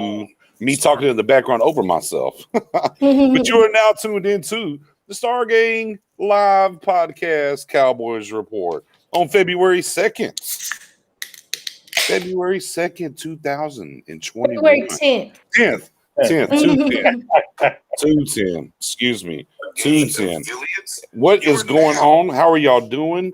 me talking in the background over myself. But you are now tuned into the Stargang Live Podcast Cowboys Report on February 2nd. February 2nd, 2021. February 10th. 210. Excuse me. 210. What is going on? How are y'all doing?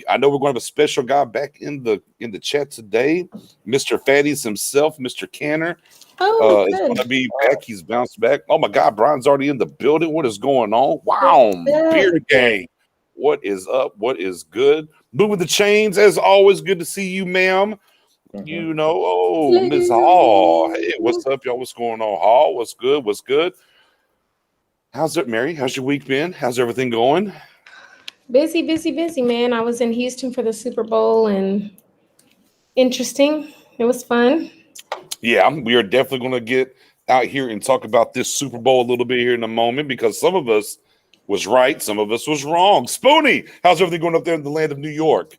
I know we're going to have a special guy back in the chat today. Mr. Fatties himself, Mr. Canner. Is going to be back. He's bounced back. Oh my God, Brian's already in the building. What is going on? Wow, Beer Gang. What is up? What is good? Moving the chains, as always. Good to see you, ma'am. You know, Ms. Hall. Hey, what's up, y'all? What's going on, Hall? What's good? What's good? How's it, Mary? How's your week been? How's everything going? Busy, man. I was in Houston for the Super Bowl and interesting. It was fun. Yeah, we are definitely going to get out here and talk about this Super Bowl a little bit here in a moment because some of us was right, some of us was wrong. Spoonie, how's everything going up there in the land of New York?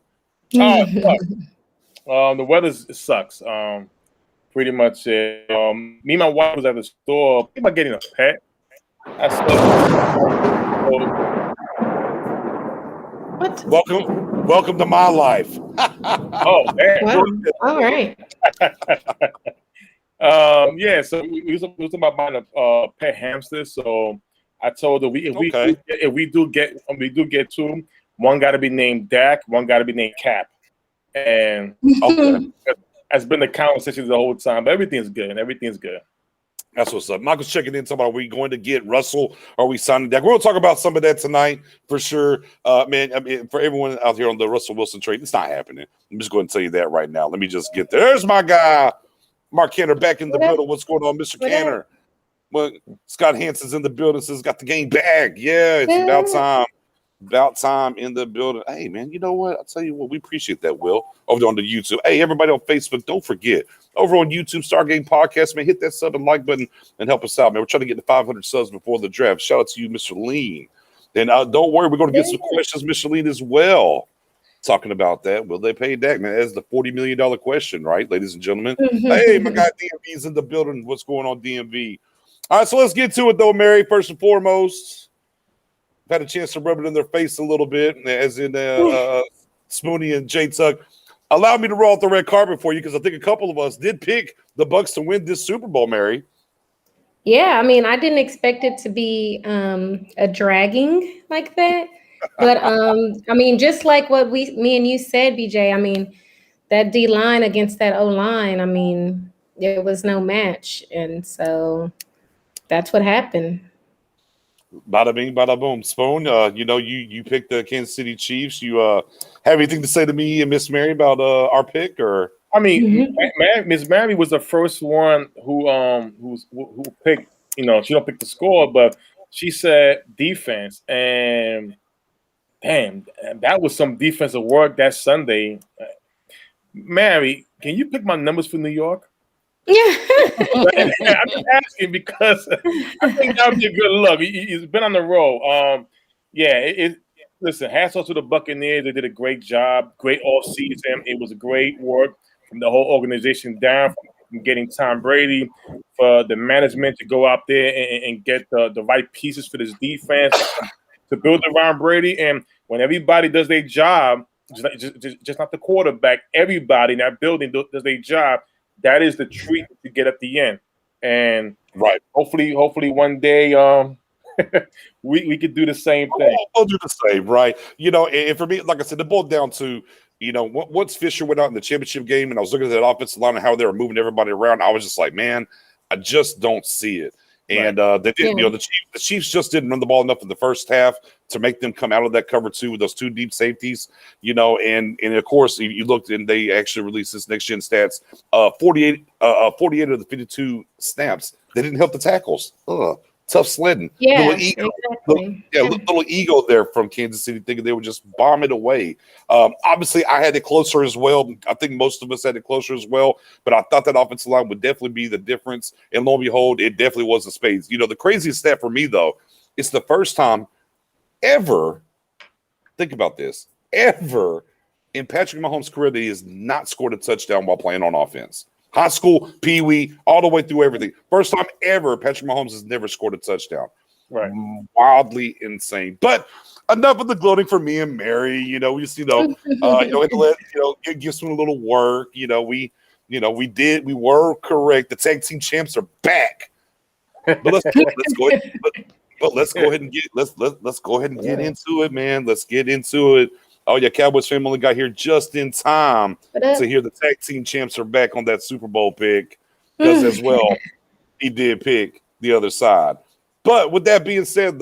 The weather sucks. Pretty much it. Me and my wife was at the store thinking about getting a pet. What? Welcome to my life. Oh, man. Wow. All right. Yeah, so we was talking about buying a pet hamster. So I told her if we do get two, one got to be named Dak, one got to be named Cap. And that's been the conversation the whole time. But everything's good. That's what's up. Michael's checking in. Are we going to get Russell? Are we signing Dak? We're going to talk about some of that tonight for sure. Man, I mean, for everyone out here on the Russell Wilson trade, it's not happening. I'm just going to tell you that right now. Let me just get there. There's my guy, Mark Canner, back in the building. What's going on, Mr. Canner? Well, Scott Hanson's in the building. Says got the game back. Yeah, it's about time. About time in the building. Hey, man, you know what? I'll tell you what, we appreciate that, Will, over on the YouTube. Hey, everybody on Facebook, don't forget, over on YouTube, Stargame Podcast, man, hit that sub and like button and help us out, man. We're trying to get to 500 subs before the draft. Shout out to you, Mr. Lean. And don't worry, we're going to get some questions, Mr. Lean, as well. Talking about that, will they pay Dak, man? That's the $40 million question, right, ladies and gentlemen? Hey, my guy DMV's in the building. What's going on, DMV? All right, so let's get to it, though, Mary, first and foremost. I've had a chance to rub it in their face a little bit, as in Spoonie and J Tuck. Allow me to roll out the red carpet for you because I think a couple of us did pick the Bucks to win this Super Bowl, Mary. Yeah, I mean, I didn't expect it to be a dragging like that. But, I mean, just like what me and you said, BJ, I mean, that D-line against that O-line, I mean, there was no match. And so that's what happened. Bada bing, bada boom. Spoon, you picked the Kansas City Chiefs. You have anything to say to me and Miss Mary about our pick, or? I mean, Miss Mary was the first one who picked. You know, she don't pick the score, but she said defense, and damn, that was some defensive work that Sunday. Mary, can you pick my numbers for New York? Yeah. I'm just asking because I think that would be a good look. He's been on the road. Listen, hats off to the Buccaneers. They did a great job, great offseason. It was great work from the whole organization down from getting Tom Brady, for the management to go out there and get the right pieces for this defense to build around Brady. And when everybody does their job, just not the quarterback, everybody in that building does their job. That is the treat to get at the end, and right. Hopefully, one day, we could do the same thing. We'll do the same, right? You know, and for me, like I said, it boiled down to, you know, once Fisher went out in the championship game, and I was looking at that offensive line and how they were moving everybody around, I was just like, man, I just don't see it. And they did, you know, the Chiefs just didn't run the ball enough in the first half to make them come out of that cover two with those two deep safeties, you know, and of course you looked and they actually released this next gen stats, 48 of the 52 snaps. They didn't help the tackles. Tough sledding. Yeah, little ego there from Kansas City, thinking they would just bomb it away. Obviously, I had it closer as well. I think most of us had it closer as well, but I thought that offensive line would definitely be the difference. And lo and behold, it definitely was the Spades. You know, the craziest stat for me, though, it's the first time ever, think about this, ever in Patrick Mahomes' career that he has not scored a touchdown while playing on offense. High school, pee-wee, all the way through everything. First time ever Patrick Mahomes has never scored a touchdown. Right. Wildly insane. But enough of the gloating for me and Mary. We just, and let, give some a little work. We were correct. The tag team champs are back. But let's go ahead and get into it, man. Let's get into it. Oh yeah, Cowboys fan only got here just in time to hear the tag team champs are back on that Super Bowl pick, because as well he did pick the other side. But with that being said,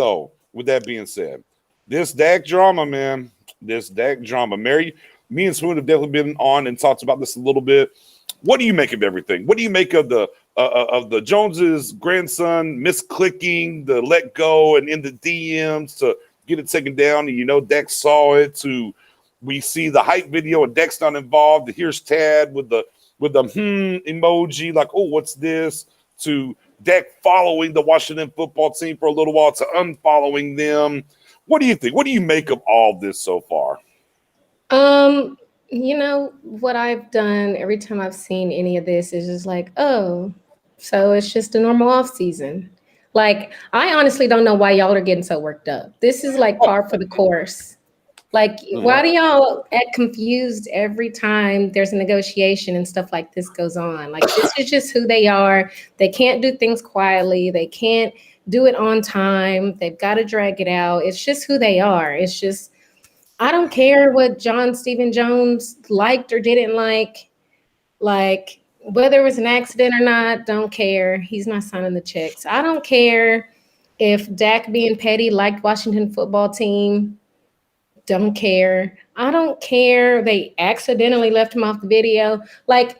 this Dak drama, man, Mary, me and Swoon have definitely been on and talked about this a little bit. What do you make of everything? What do you make of the Joneses' grandson misclicking the let go and in the DMs to get it taken down? And Dak saw it. To we see the hype video and Dak's not involved. Here's Tad with the emoji, like, oh, what's this? To Dak following the Washington football team for a little while to unfollowing them. What do you think? What do you make of all this so far? What I've done every time I've seen any of this is just like, oh, so it's just a normal off season. Like, I honestly don't know why y'all are getting so worked up. This is like par for the course. Like, why do y'all act confused every time there's a negotiation and stuff like this goes on? Like, this is just who they are. They can't do things quietly. They can't do it on time. They've got to drag it out. It's just who they are. It's just, I don't care what John Stephen Jones liked or didn't like. Like, whether it was an accident or not, don't care. He's not signing the checks. I don't care if Dak being petty liked Washington football team. Don't care. I don't care. They accidentally left him off the video. Like,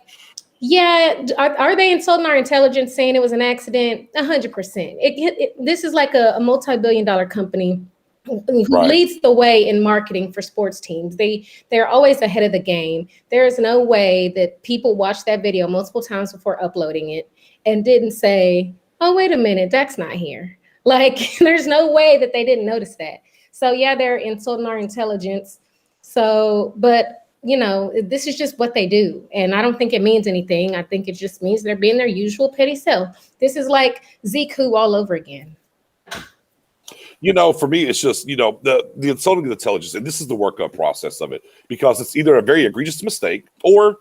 yeah, are they insulting our intelligence saying it was an accident? 100%. This is like a multi-billion-dollar company who leads the way in marketing for sports teams. They're always ahead of the game. There is no way that people watched that video multiple times before uploading it and didn't say, oh, wait a minute, Dak's not here. Like, there's no way that they didn't notice that. So yeah, they're insulting our intelligence. So, but this is just what they do. And I don't think it means anything. I think it just means they're being their usual petty self. This is like Zeke all over again. For me, it's just, the insulting of intelligence, and this is the workup process of it, because it's either a very egregious mistake or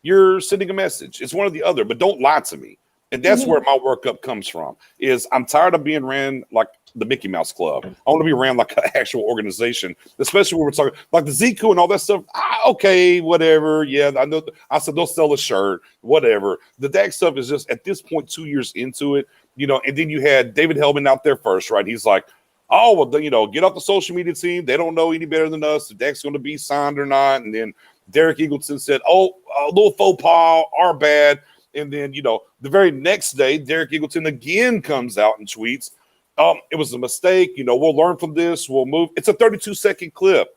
you're sending a message. It's one or the other, but don't lie to me. And that's where my workup comes from, is I'm tired of being ran like the Mickey Mouse Club. I want to be ran like an actual organization, especially when we're talking like the Ziku and all that stuff. Okay, whatever. Yeah, I know. I said they'll sell a shirt, whatever. The Dak stuff is just at this point 2 years into it, and then you had David Hellman out there first, right? He's like, oh, well, get off the social media team. They don't know any better than us if Dak's going to be signed or not. And then Derek Eagleton said, oh, a little faux pas, our bad. And then, the very next day, Derek Eagleton again comes out and tweets, it was a mistake. We'll learn from this. We'll move. It's a 32-second clip.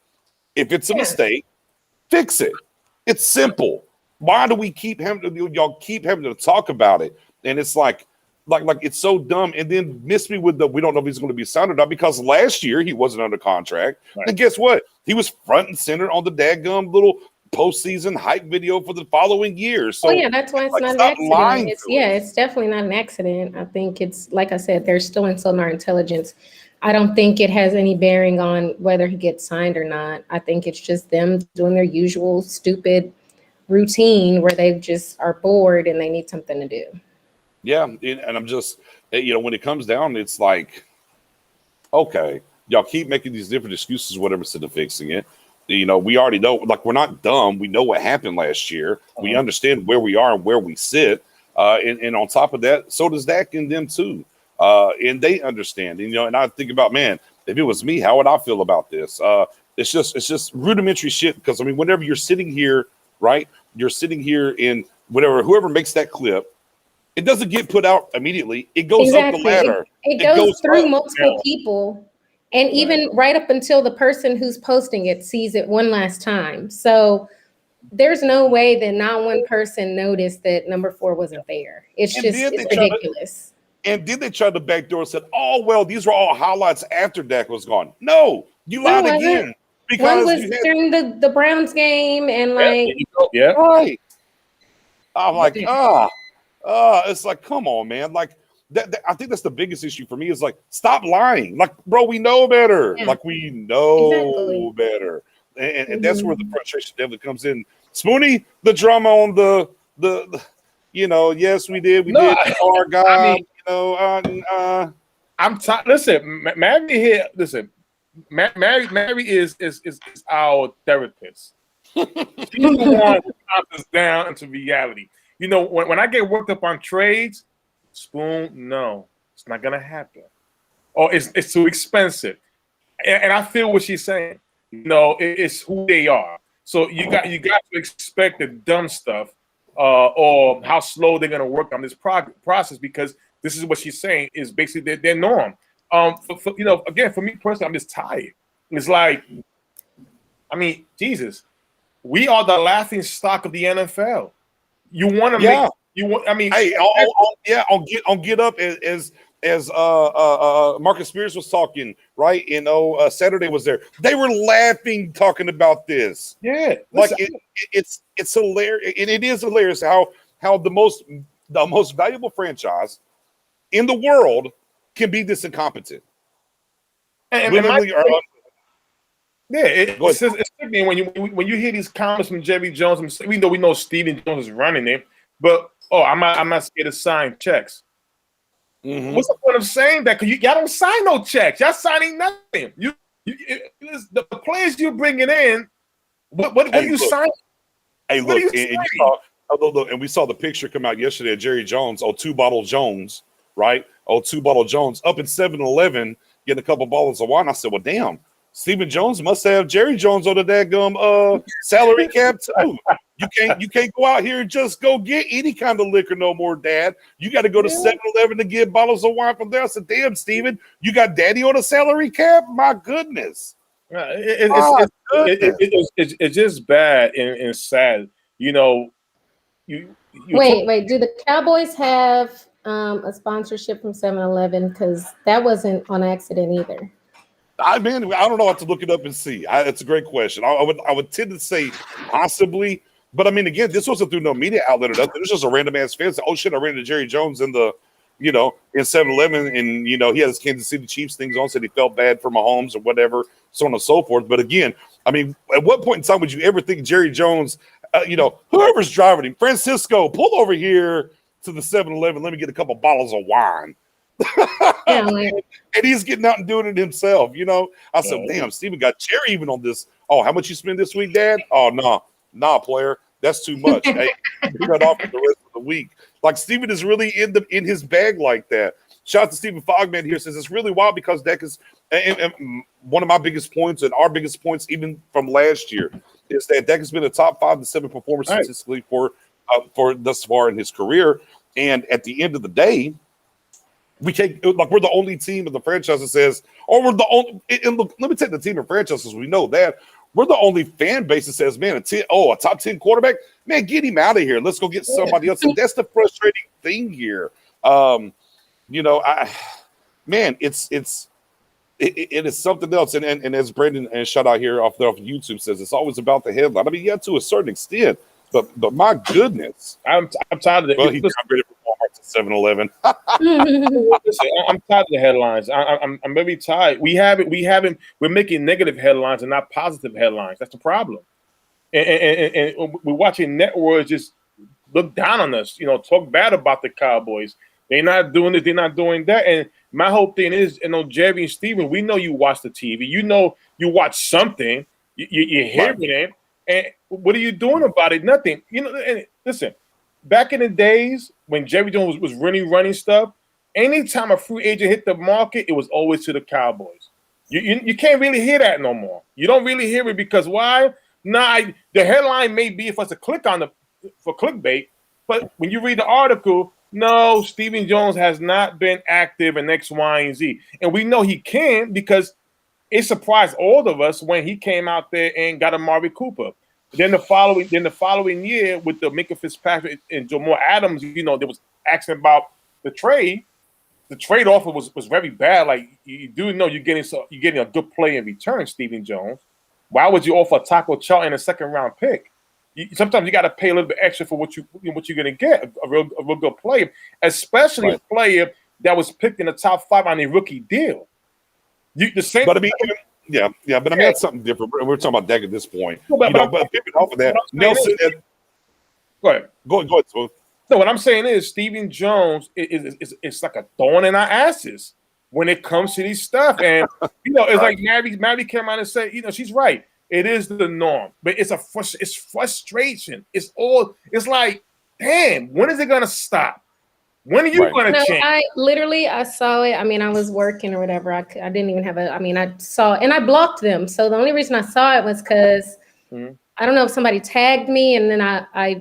If it's a mistake, fix it. It's simple. Why do we y'all keep having to talk about it? And it's like it's so dumb. And then miss me with we don't know if he's going to be signed or not, because last year he wasn't under contract. Right. And guess what? He was front and center on the dadgum little postseason hype video for the following year. So that's why it's not an accident. It's definitely not an accident. I think it's, like I said, they're still insulting our intelligence. I don't think it has any bearing on whether he gets signed or not. I think it's just them doing their usual stupid routine where they just are bored and they need something to do. Yeah, and I'm just, when it comes down, it's like, okay, y'all keep making these different excuses, whatever, instead of fixing it. We already know, like, we're not dumb. We know what happened last year. We understand where we are and where we sit. And on top of that, so does Dak and them too. And they understand. And I think about, man, if it was me, how would I feel about this? It's just rudimentary shit. Because whenever you're sitting here, right? You're sitting here in whoever makes that clip, it doesn't get put out immediately. It goes up the ladder. It goes through multiple people. And even right up until the person who's posting it sees it one last time. So there's no way that not one person noticed that number 4 wasn't there. It's ridiculous. And then they tried to backdoor and said, oh, well, these were all highlights after Dak was gone. No, you lied again. Because one was during the Browns game and right. I'm like, it's like, come on, man. Like that I think that's the biggest issue for me is like, stop lying. Like, bro, we know better. Yeah. Like, we know Exactly. better. And that's where the frustration definitely comes in. Spoony, the drama on the yes, we did. We did. Our guy, I mean, I'm tired. Listen, Mary here. Listen, Mary is our therapist. She's the one who calms us down into reality. You know, when I get worked up on trades, Spoon, no, it's not gonna happen. Or it's too expensive. And I feel what she's saying. You know, it's who they are. So you got to expect the dumb stuff or how slow they're gonna work on this process, because this is what she's saying is basically their norm. Again, for me personally, I'm just tired. It's like, I mean, Jesus, we are the laughing stock of the NFL. You want to make you want. I mean, hey, on get up as Marcus Spears was talking, right? Saturday was there. They were laughing talking about this. Yeah, like it's hilarious, and it is hilarious how the most valuable franchise in the world can be this incompetent. It's when you hear these comments from Jerry Jones, even though we know Stephen Jones is running it, but I'm not scared to sign checks. Mm-hmm. What's the point of saying that? Because y'all don't sign no checks. Y'all signing nothing. The players you're bringing in. What are you signing? Hey, look, and we saw the picture come out yesterday of Jerry Jones, Two Bottle Jones, right? Two Bottle Jones up in 7-Eleven getting a couple bottles of wine. I said, well, damn, Stephen Jones must have Jerry Jones on the daggum salary cap too. You can't go out here and just go get any kind of liquor no more, Dad. You got to go to 7-Eleven to get bottles of wine from there. I said, damn, Stephen, you got Daddy on a salary cap? My goodness. It's just bad and sad. You know, wait. Do the Cowboys have a sponsorship from 7-Eleven? Because that wasn't on accident either. I don't know. I have to look it up and see. It's a great question. I would tend to say possibly, but I mean, again, this wasn't through no media outlet or nothing. It was just a random ass fan said, oh shit, I ran into Jerry Jones in the, in 7-Eleven, and he had his Kansas City Chiefs things on, said he felt bad for Mahomes or whatever, so on and so forth. But again, I mean, at what point in time would you ever think Jerry Jones, whoever's driving him, Francisco, pull over here to the 7-Eleven, let me get a couple bottles of wine. And he's getting out and doing it himself. I said, damn, Steven got Jerry even on this. Oh, how much you spend this week, Dad? Oh, nah, player, that's too much. Hey, cut off for the rest of the week. Like, Steven is really in his bag like that. Shout out to Stephen Fogman here, says it's really wild because Dak is and one of my biggest points and our biggest points even from last year is that Dak has been a top 5 to 7 performer statistically for thus far in his career. And at the end of the day, we're the only team in the franchise that says, we're the only. And look, let me take the team of franchises. We know that we're the only fan base that says, man, a top 10 quarterback, man, get him out of here. Let's go get somebody else. And that's the frustrating thing here. It is something else. And as Brandon and shout out here off YouTube says, it's always about the headline. I mean, yeah, to a certain extent, but my goodness, I'm tired of it. Well, he upgraded from Walmart to 7-Eleven. I'm tired of the headlines. I'm very tired. We're making negative headlines and not positive headlines. That's the problem. And we're watching networks just look down on us. Talk bad about the Cowboys. They're not doing this. They're not doing that. And my whole thing is, Jerry and Steven, we know you watch the TV. You watch something. You're hearing it. And what are you doing about it? Nothing. And listen, back in the days when Jerry Jones was really running stuff, anytime a free agent hit the market, it was always to the Cowboys. You can't really hear that no more. You don't really hear it because why? The headline may be for us to click on for clickbait, but when you read the article, no, Stephen Jones has not been active in X, Y, and Z. And we know he can because it surprised all of us when he came out there and got Amari Cooper. Then the following year with the Minka Fitzpatrick and Jamal Adams, there was asking about the trade. The trade offer was very bad. Like, you do know you're getting a good play in return, Stephen Jones. Why would you offer Taco Charlton a second round pick? sometimes you got to pay a little bit extra for what you're going to get a real good player, especially a player that was picked in the top 5 on a rookie deal. The same, but I mean, yeah. But I mean, that's something different. We're talking about Dak at this point. But picking off of that, Nelson. Go ahead. Go ahead, Smooth. No, what I'm saying is Stephen Jones is like a thorn in our asses when it comes to these stuff. And, it's like Maddie came out and said, she's right. It is the norm. But it's frustration. It's like, damn, when is it going to stop? When are you going to change? I saw it. I mean, I was working or whatever. I didn't even have I saw it and I blocked them. So the only reason I saw it was because I don't know if somebody tagged me and then I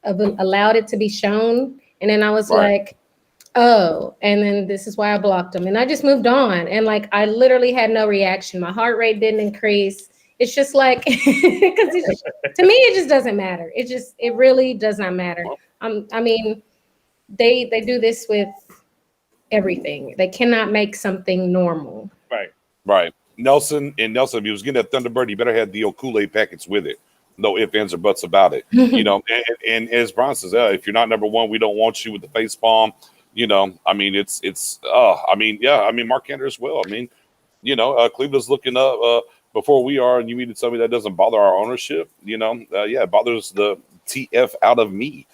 allowed it to be shown. And then I was like, oh, and then this is why I blocked them. And I just moved on. And I literally had no reaction. My heart rate didn't increase. It's just like, because to me, it just doesn't matter. It really does not matter. I mean, they do this with everything. They cannot make something normal. Right. Nelson, if he was getting that Thunderbird, he better have the Kool-Aid packets with it. No ifs, ands, or buts about it. And as Brian says, if you're not number 1, we don't want you with the face palm. I mean, Mark Andrews as well. I mean, Cleveland's looking up before we are, and you needed somebody that doesn't bother our ownership. It bothers the TF out of me.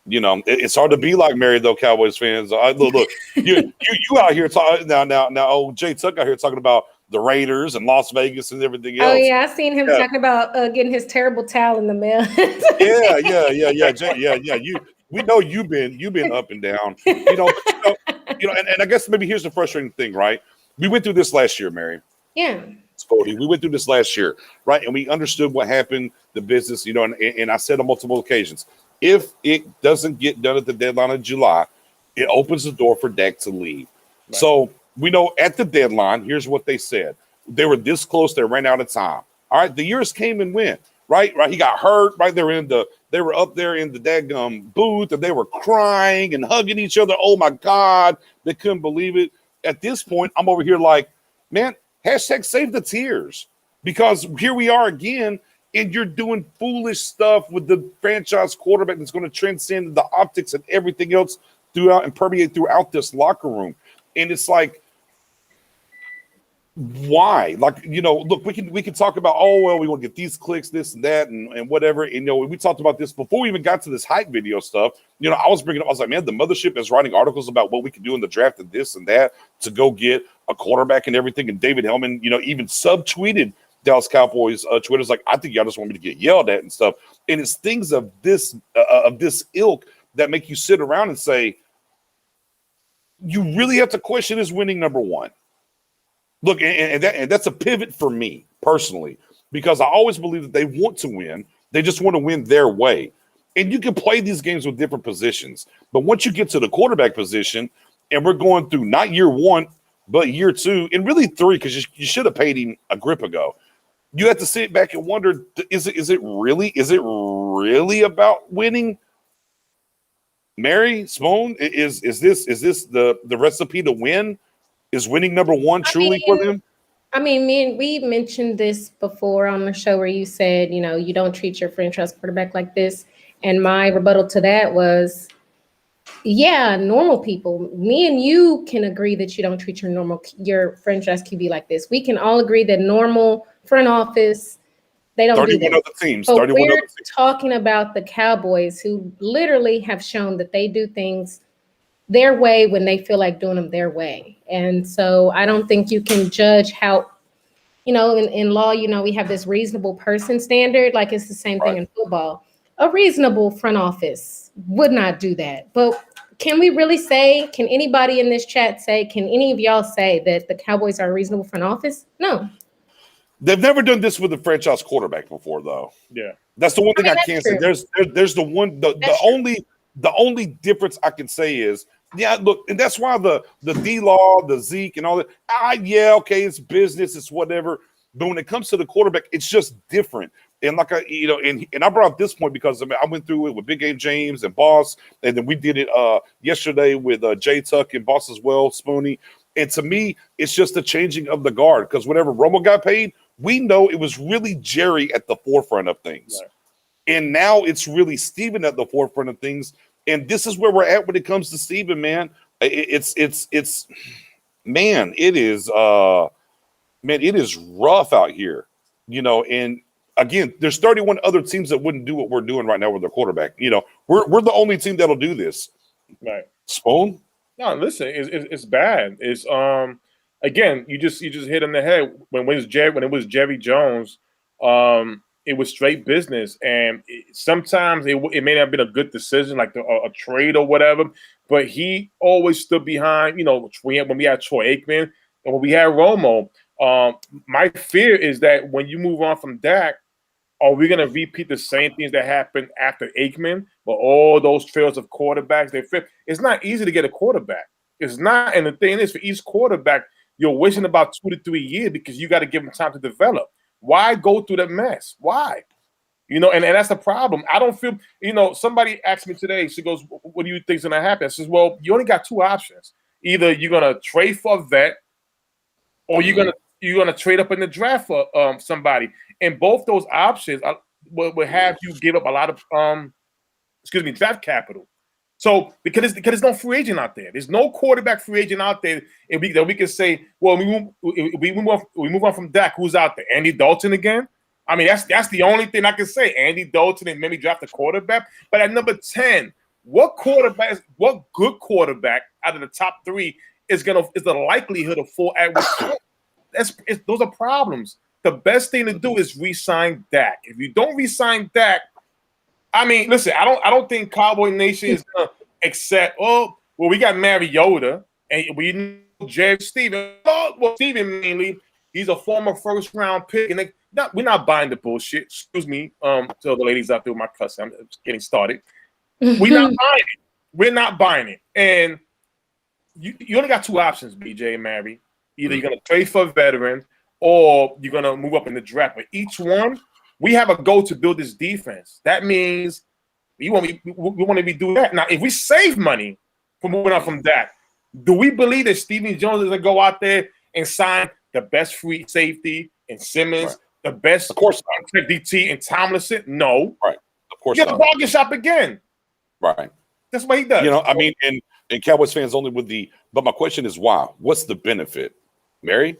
It's hard to be like Mary though, Cowboys fans. Look, you out here talking now. Old Jay Tuck out here talking about the Raiders and Las Vegas and everything else. Oh yeah, I seen him talking about getting his terrible towel in the mail. Yeah. We know you've been up and down. And I guess maybe here's the frustrating thing, right? We went through this last year, Mary. Yeah. We went through this last year, right? And we understood what happened, the business, and I said on multiple occasions, if it doesn't get done at the deadline of July, it opens the door for Dak to leave. Right. So we know at the deadline, here's what they said. They were this close, they ran out of time. All right, the years came and went, right? He got hurt, right? They were up there in the daggum booth and they were crying and hugging each other. Oh my God, they couldn't believe it. At this point, I'm over here like, man, hashtag save the tears. Because here we are again, and you're doing foolish stuff with the franchise quarterback that's going to transcend the optics and everything else throughout and permeate throughout this locker room. And it's like, why? Look, we can talk about, we want to get these clicks, this and that, and whatever. And we talked about this before we even got to this hype video stuff. I was like, man, the mothership is writing articles about what we can do in the draft and this and that to go get a quarterback and everything. And David Hellman, even subtweeted Dallas Cowboys Twitter's like, I think y'all just want me to get yelled at and stuff. And it's things of this ilk that make you sit around and say, you really have to question is winning number 1. Look, and that's a pivot for me personally, because I always believe that they want to win. They just want to win their way. And you can play these games with different positions. But once you get to the quarterback position, and we're going through not year 1, but year 2, and really 3, because you should have paid him a grip ago. You have to sit back and wonder, is it really about winning? Mary Spoon, is this the recipe to win? Is winning number 1 truly for them? I mean, we mentioned this before on the show where you said, you don't treat your franchise quarterback like this. And my rebuttal to that was, yeah, normal people. Me and you can agree that you don't treat your franchise QB like this. We can all agree that normal front office, they don't do that. 31 other teams. But we're talking about the Cowboys, who literally have shown that they do things their way when they feel like doing them their way. And so I don't think you can judge how, in law, we have this reasonable person standard, like it's the same thing in football. A reasonable front office would not do that. But can we really say, can anybody in this chat say, can any of y'all say that the Cowboys are a reasonable front office? No. They've never done this with a franchise quarterback before, though. Yeah. That's the one thing I can't say. There's the only difference I can say is, look, and that's why the D-Law, the Zeke, and all that. Okay, it's business, it's whatever. But when it comes to the quarterback, it's just different. And like and I brought up this point because I went through it with Big Game James and Boss, and then we did it yesterday with Jay Tuck and Boss as well, Spoonie. And to me, it's just the changing of the guard, because whenever Romo got paid, we know it was really Jerry at the forefront of things. Right. And now it's really Steven at the forefront of things. And this is where we're at when it comes to Steven, man. It's man, it is rough out here, and again, there's 31 other teams that wouldn't do what we're doing right now with their quarterback. We're the only team that'll do this. Right. Spoon? No, listen, it's bad. It's again, you just hit on the head when it was Jerry Jones. It was straight business, and sometimes it may not have been a good decision, like a trade or whatever. But he always stood behind. When we had Troy Aikman and when we had Romo. My fear is that when you move on from Dak, are we going to repeat the same things that happened after Aikman, with all those trails of quarterbacks? It's not easy to get a quarterback. It's not, and the thing is, for each quarterback, you're wasting about 2 to 3 years because you got to give them time to develop. Why go through that mess? Why? And that's the problem. I don't feel, somebody asked me today, she goes, what do you think is going to happen? I says, well, you only got 2 options. Either you're going to trade for a vet or you're going to trade up in the draft for somebody. And both those options will have you give up a lot of, draft capital. So because there's no free agent out there, there's no quarterback free agent out there, that we can say, well, we move on from Dak. Who's out there? Andy Dalton again? I mean, that's the only thing I can say. Andy Dalton and maybe draft a quarterback. But at number 10, what good quarterback out of the top 3 is the likelihood of full average? Those are problems. The best thing to do is re-sign Dak. If you don't re-sign Dak, I mean, listen, I don't think Cowboy Nation is gonna accept. Oh, well, we got Mariota and we know Jerry Steven. Well, Steven mainly, he's a former first-round pick, and we're not buying the bullshit. Excuse me, to the ladies out there with my cussing. I'm just getting started. We're not buying it. We're not buying it. And you only got 2 options, BJ and Mary. Either you're gonna trade for a veteran or you're gonna move up in the draft. But each one, we have a goal to build this defense. That means we want to be doing that. Now, if we save money from moving on from that, do we believe that Stephen Jones is gonna go out there and sign the best free safety and Simmons, right, the best, of course, DT and Tomlinson? No, right, of course, get the bargain shop again. Right, that's what he does. I mean, and Cowboys fans only but my question is why? What's the benefit, Mary?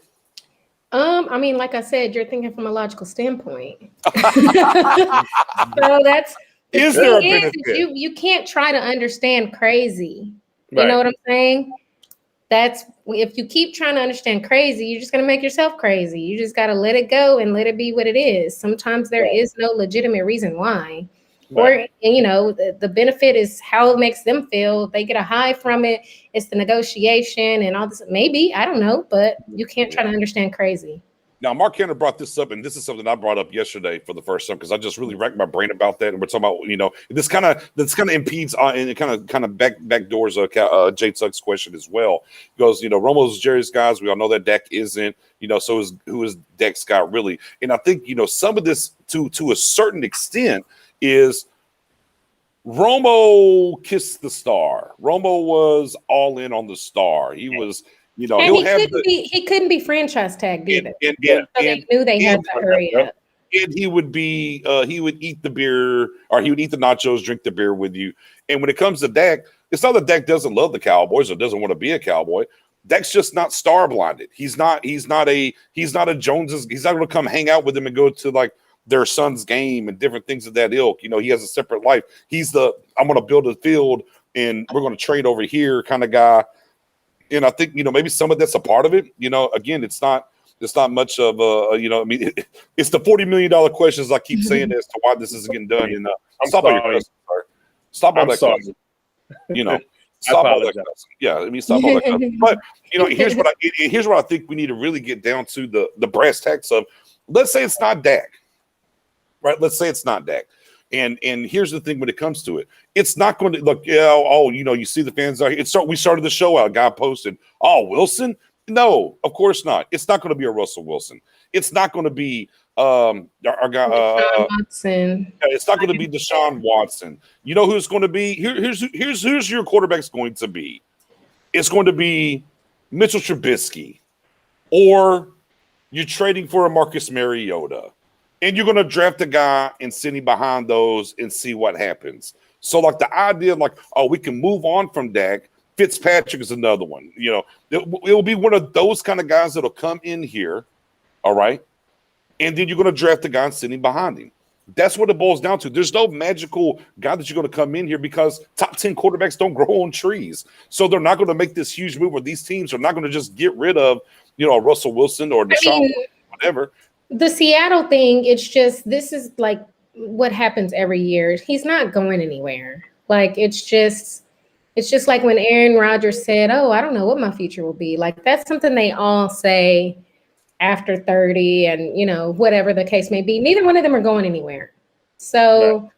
I mean, like I said, you're thinking from a logical standpoint. So that's is there a benefit? You can't try to understand crazy. You Right. know what I'm saying? That's if you keep trying to understand crazy, you're just gonna make yourself crazy. You just gotta let it go and let it be what it is. Sometimes there is no legitimate reason why. Right. Or the benefit is how it makes them feel. They get a high from it. It's the negotiation and all this. Maybe, I don't know, but you can't try to understand crazy. Now, Mark Cannon brought this up, and this is something I brought up yesterday for the first time because I just really racked my brain about that. And we're talking about, this kind of impedes and it kind of backdoors Jay Tuck's question as well. He goes, Romo's Jerry's guys. We all know that Dak isn't. So who is Dak's guy really? And I think some of this to a certain extent is Romo kissed the star. Romo was all in on the star. He was. And he couldn't be franchise tagged either. So they knew they had to hurry up. And he would be he would eat the beer, or he would eat the nachos, drink the beer with you. And when it comes to Dak, it's not that Dak doesn't love the Cowboys or doesn't want to be a Cowboy. Dak's just not star blinded. He's not a Jones's. He's not going to come hang out with them and go to like their son's game and different things of that ilk. He has a separate life. He's I'm going to build a field and we're going to trade over here kind of guy. And I think, maybe some of that's a part of it. Again, it's not much of it's the $40 million questions I keep saying as to why this isn't getting done. And stop all that. Stop all that. Stop all that. Yeah, stop all that. But here's what I think we need to really get down to the brass tacks of. Let's say it's not Dak, right? Let's say it's not Dak. And here's the thing when it comes to it, it's not going to look, you see the fans are here. We started the show out. A guy posted, Wilson? No, of course not. It's not going to be a Russell Wilson. It's not going to be our guy Watson. It's not going to be Deshaun Watson. You know who it's going to be? Here's your quarterback's going to be. It's going to be Mitchell Trubisky or You're trading for a Marcus Mariota, and you're going to draft a guy and send him behind those and see what happens. So, like the idea, like, oh, we can move on from Dak. Fitzpatrick is another one. You know, it'll be one of those kind of guys that'll come in here, all right, and then you're going to draft a guy and send him behind him. That's what it boils down to. There's no magical guy that you're going to come in here because top 10 quarterbacks don't grow on trees. So they're not going to make this huge move where these teams are not going to just get rid of, you know, Russell Wilson or Deshaun, whatever. The Seattle thing, it's just, this is like what happens every year. He's not going anywhere. Like, it's just like when Aaron Rodgers said, oh, I don't know what my future will be. Like, that's something they all say after 30 and, you know, whatever the case may be. Neither one of them are going anywhere. So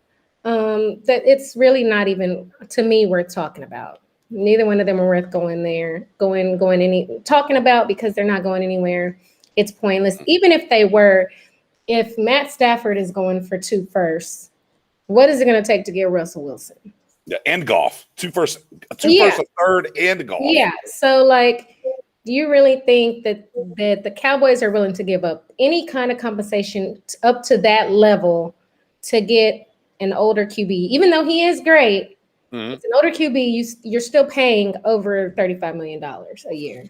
that it's really not even, to me, worth talking about. Neither one of them are worth going talking about, because they're not going anywhere. It's pointless. Even if they were, if Matt Stafford is going for 2 firsts, what is it going to take to get Russell Wilson? Yeah, and golf. 2 firsts, a third, and golf. Yeah. So, like, do you really think that the Cowboys are willing to give up any kind of compensation up to that level to get an older QB? Even though he is great, it's an older QB, you're still paying over $35 million a year.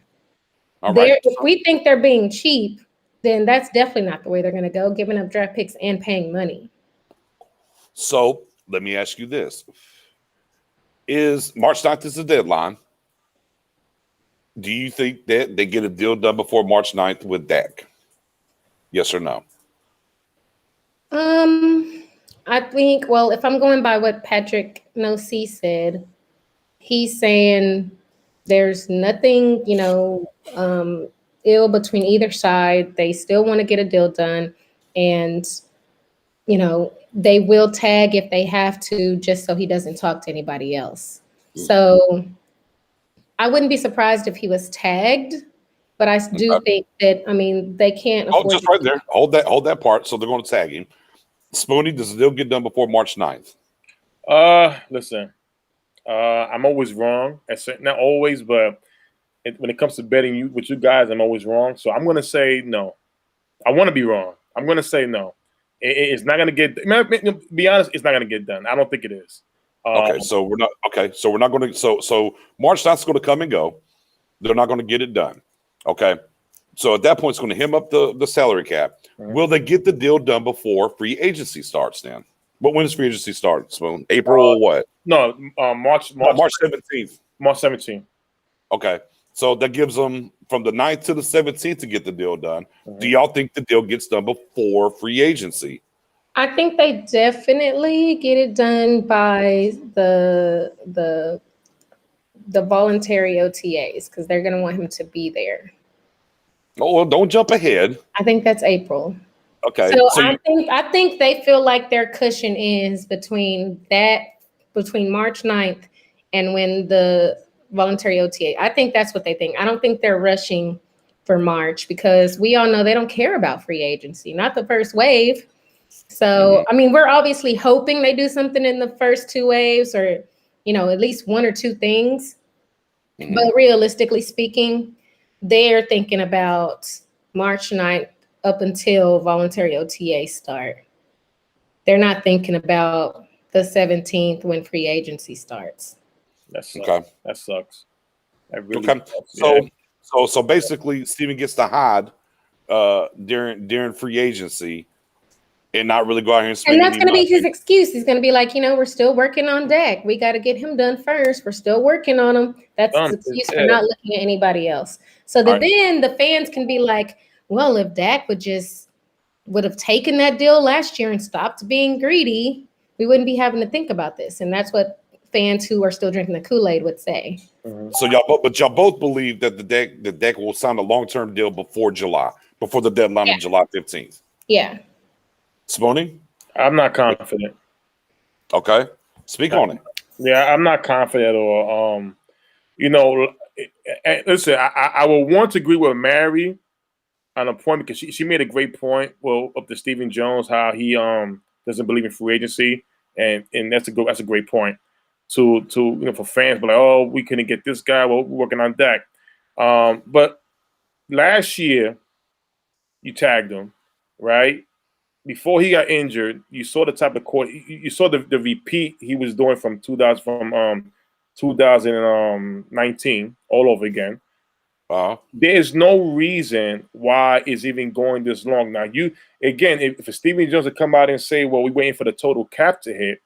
All right. If we think they're being cheap, then that's definitely not the way they're going to go, giving up draft picks and paying money. So let me ask you this. Is March 9th is the deadline? Do you think that they get a deal done before March 9th with Dak? Yes or no? I think, well, if I'm going by what Patrick Nosey said, he's saying there's nothing, you know, ill between either side. They still want to get a deal done, and, you know, they will tag if they have to, just so he doesn't talk to anybody else. So I wouldn't be surprised if he was tagged, but I do think that, I mean, they can't afford just right there. Hold that part. So they're going to tag him. Spoony, does the deal get done before March 9th? Listen, I'm always wrong. Not always, but when it comes to betting with you guys, I'm always wrong. So I'm going to say no. I want to be wrong. I'm going to say no. It's not going to get. Be honest, it's not going to get done. I don't think it is. So we're not. Okay, so we're not going to. So March 9th is going to come and go. They're not going to get it done. Okay. So at that point, it's going to hem up the salary cap. Mm-hmm. Will they get the deal done before free agency starts? Then, when does free agency start? Spoon? April or what? No, March 17th. March 17th. Okay. So that gives them from the 9th to the 17th to get the deal done. Mm-hmm. Do y'all think the deal gets done before free agency? I think they definitely get it done by the voluntary OTAs, because they're going to want him to be there. Oh, well, don't jump ahead. I think that's April. Okay. So I think they feel like their cushion is between March 9th and when the voluntary OTA. I think that's what they think. I don't think they're rushing for March, because we all know they don't care about free agency, not the first wave. So, I mean, we're obviously hoping they do something in the first 2 waves, or, you know, at least 1 or 2 things. Mm-hmm. But realistically speaking, they're thinking about March 9th up until voluntary OTA start. They're not thinking about the 17th when free agency starts. That sucks. Okay. That sucks. That really sucks. So basically, Steven gets to hide during free agency and not really go out here and spend. And that's going to be his excuse. He's going to be like, you know, we're still working on Dak. We got to get him done first. We're still working on him. That's his excuse for not looking at anybody else. So that then the fans can be like, well, if Dak would have taken that deal last year and stopped being greedy, we wouldn't be having to think about this. And that's what fans who are still drinking the Kool-Aid would say. Mm-hmm. So y'all both believe that the Dak will sign a long-term deal before the deadline of July 15th. Yeah. Spoony? I'm not confident. Okay. Speak on it. Yeah, I'm not confident at all. You know, listen, I would want to agree with Mary on a point, because she made a great point. Well, up to Stephen Jones, how he doesn't believe in free agency, and that's a great point to you know, for fans, but like, oh, we couldn't get this guy. Well, we're working on Dak. But last year, you tagged him, right? Before he got injured, you saw the type of court. You saw the repeat he was doing from 2019 all over again. There's no reason why it's even going this long. Now, if Stephen Jones would come out and say, "Well, we're waiting for the total cap to hit,"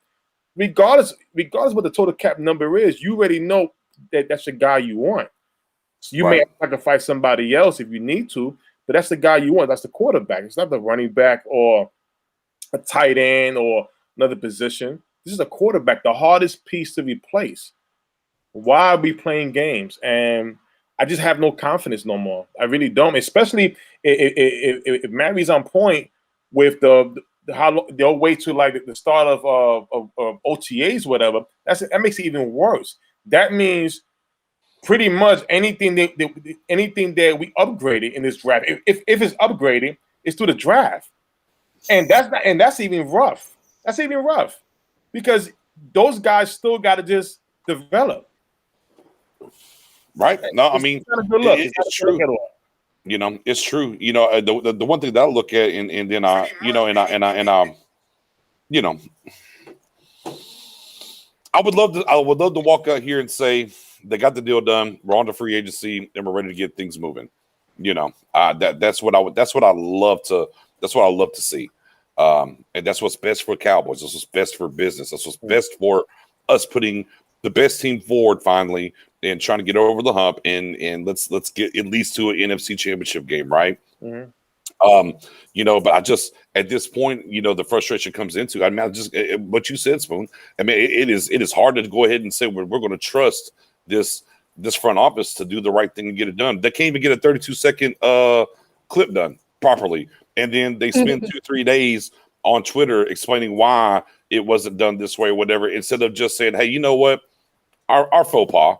regardless what the total cap number is, you already know that that's the guy you want. So you may have to sacrifice somebody else if you need to, but that's the guy you want. That's the quarterback. It's not the running back or a tight end or another position. This is a quarterback, the hardest piece to replace. Why are we playing games? And I just have no confidence no more. I really don't, especially if Mary's on point with how they'll wait to like the start of OTAs, whatever. That makes it even worse. That means pretty much anything that we upgraded in this draft, if it's upgraded, it's through the draft, and that's even rough. That's even rough because those guys still got to just develop. Right? No, I mean, it's true. You know, it's true. You know, the one thing that I look at, and then you know, I would love to walk out here and say they got the deal done. We're on to free agency, and we're ready to get things moving. You know, that's what I love to see. And that's what's best for Cowboys. That's what's best for business. That's what's best for us putting the best team forward finally and trying to get over the hump and let's get at least to an NFC Championship game, right? Mm-hmm. You know, but I just at this point, you know, the frustration comes into. I mean, what you said, Spoon. I mean, it is hard to go ahead and say we're going to trust this front office to do the right thing and get it done. They can't even get a 32-second clip done properly, and then they spend 2-3 days on Twitter explaining why it wasn't done this way or whatever, instead of just saying, hey, you know what? Our faux pas,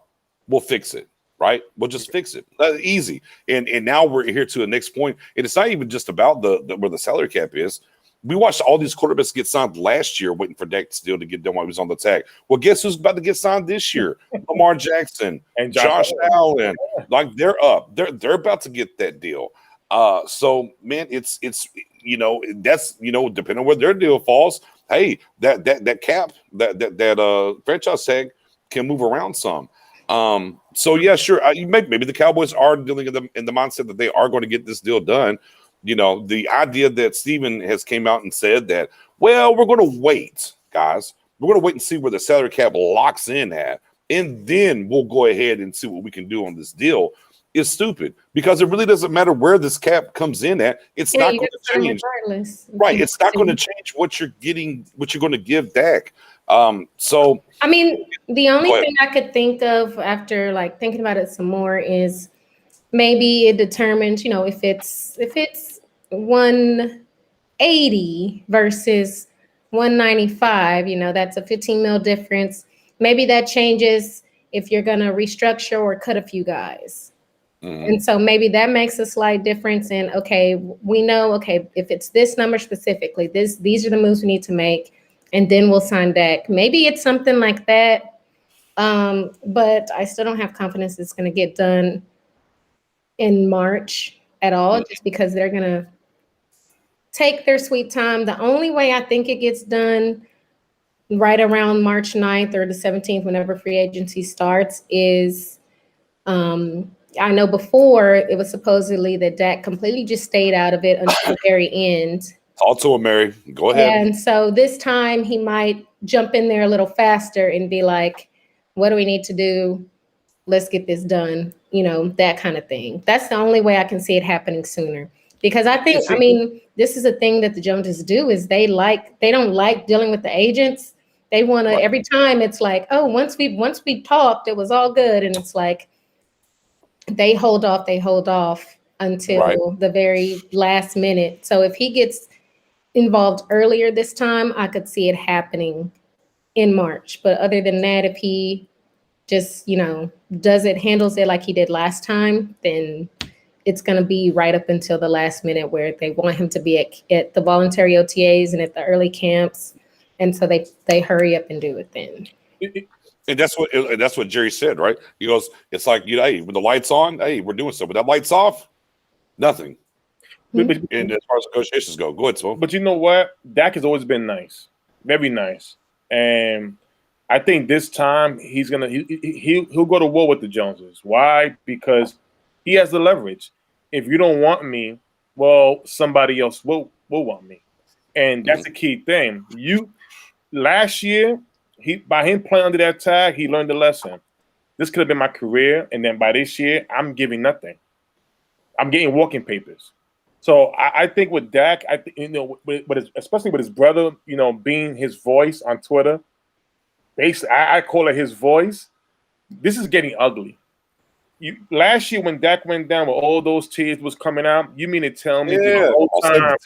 we'll fix it, right? We'll just fix it. Easy. And now we're here to the next point. And it's not even just about where the salary cap is. We watched all these quarterbacks get signed last year, waiting for Dak's deal to get done while he was on the tag. Well, guess who's about to get signed this year? Lamar Jackson and Josh Allen. Like they're up. They're about to get that deal. So man, it's you know, that's, you know, depending on where their deal falls, hey, that cap, that franchise tag can move around some. So yeah, sure. Maybe the Cowboys are dealing in the mindset that they are going to get this deal done. You know, the idea that Steven has came out and said that, well, we're going to wait, guys. We're going to wait and see where the salary cap locks in at, and then we'll go ahead and see what we can do on this deal. Is stupid because it really doesn't matter where this cap comes in at. It's not going to change. Right. It's not going to change what you're getting, what you're going to give Dak. So I mean, the only thing I could think of after like thinking about it some more is maybe it determines, you know, if it's 180 versus 195, you know, that's a 15 mil difference. Maybe that changes if you're going to restructure or cut a few guys. And so maybe that makes a slight difference in, okay, we know, okay, if it's this number specifically, these are the moves we need to make, and then we'll sign Dak. Maybe it's something like that. But I still don't have confidence it's going to get done in March at all, just because they're going to take their sweet time. The only way I think it gets done right around March 9th or the 17th, whenever free agency starts, is I know before it was supposedly that Dak completely just stayed out of it until the very end. Talk to him, Mary. Go ahead. And so this time he might jump in there a little faster and be like, what do we need to do? Let's get this done. You know, that kind of thing. That's the only way I can see it happening sooner. Because I think, I mean, this is a thing that the Joneses do is they don't like dealing with the agents. They want to, every time it's like, oh, once we talked, it was all good. And it's like, they hold off until the very last minute. So if he gets involved earlier this time, I could see it happening in March. But other than that, if he just, you know, handles it like he did last time, then it's going to be right up until the last minute where they want him to be at the voluntary OTAs and at the early camps. And so they hurry up and do it then. And that's what Jerry said, right? He goes, it's like, you know, hey, when the light's on, hey, we're doing stuff. When that light's off, nothing. And as far as negotiations go ahead, Smoke. But you know what? Dak has always been nice, very nice, and I think this time he'll go to war with the Joneses. Why? Because he has the leverage. If you don't want me, well, somebody else will want me, and that's the key thing. Last year, by him playing under that tag, he learned the lesson. This could have been my career, and then by this year, I'm giving nothing. I'm getting walking papers. So I think with Dak, especially with his brother, being his voice on Twitter, basically, I call it his voice. This is getting ugly. Last year when Dak went down with all those tears was coming out, you mean to tell me the whole time,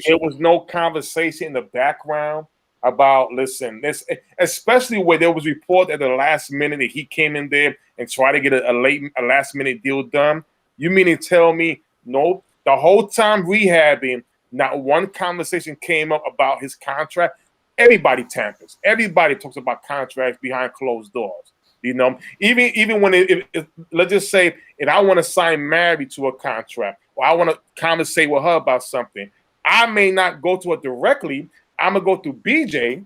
there was no conversation in the background about, especially where there was report at the last minute that he came in there and tried to get a last minute deal done. You mean to tell me, no, the whole time rehabbing, not one conversation came up about his contract? Everybody tampers. Everybody talks about contracts behind closed doors. Even when let's just say, if I want to sign Mary to a contract, or I want to conversate with her about something, I may not go to her directly. I'm gonna go through BJ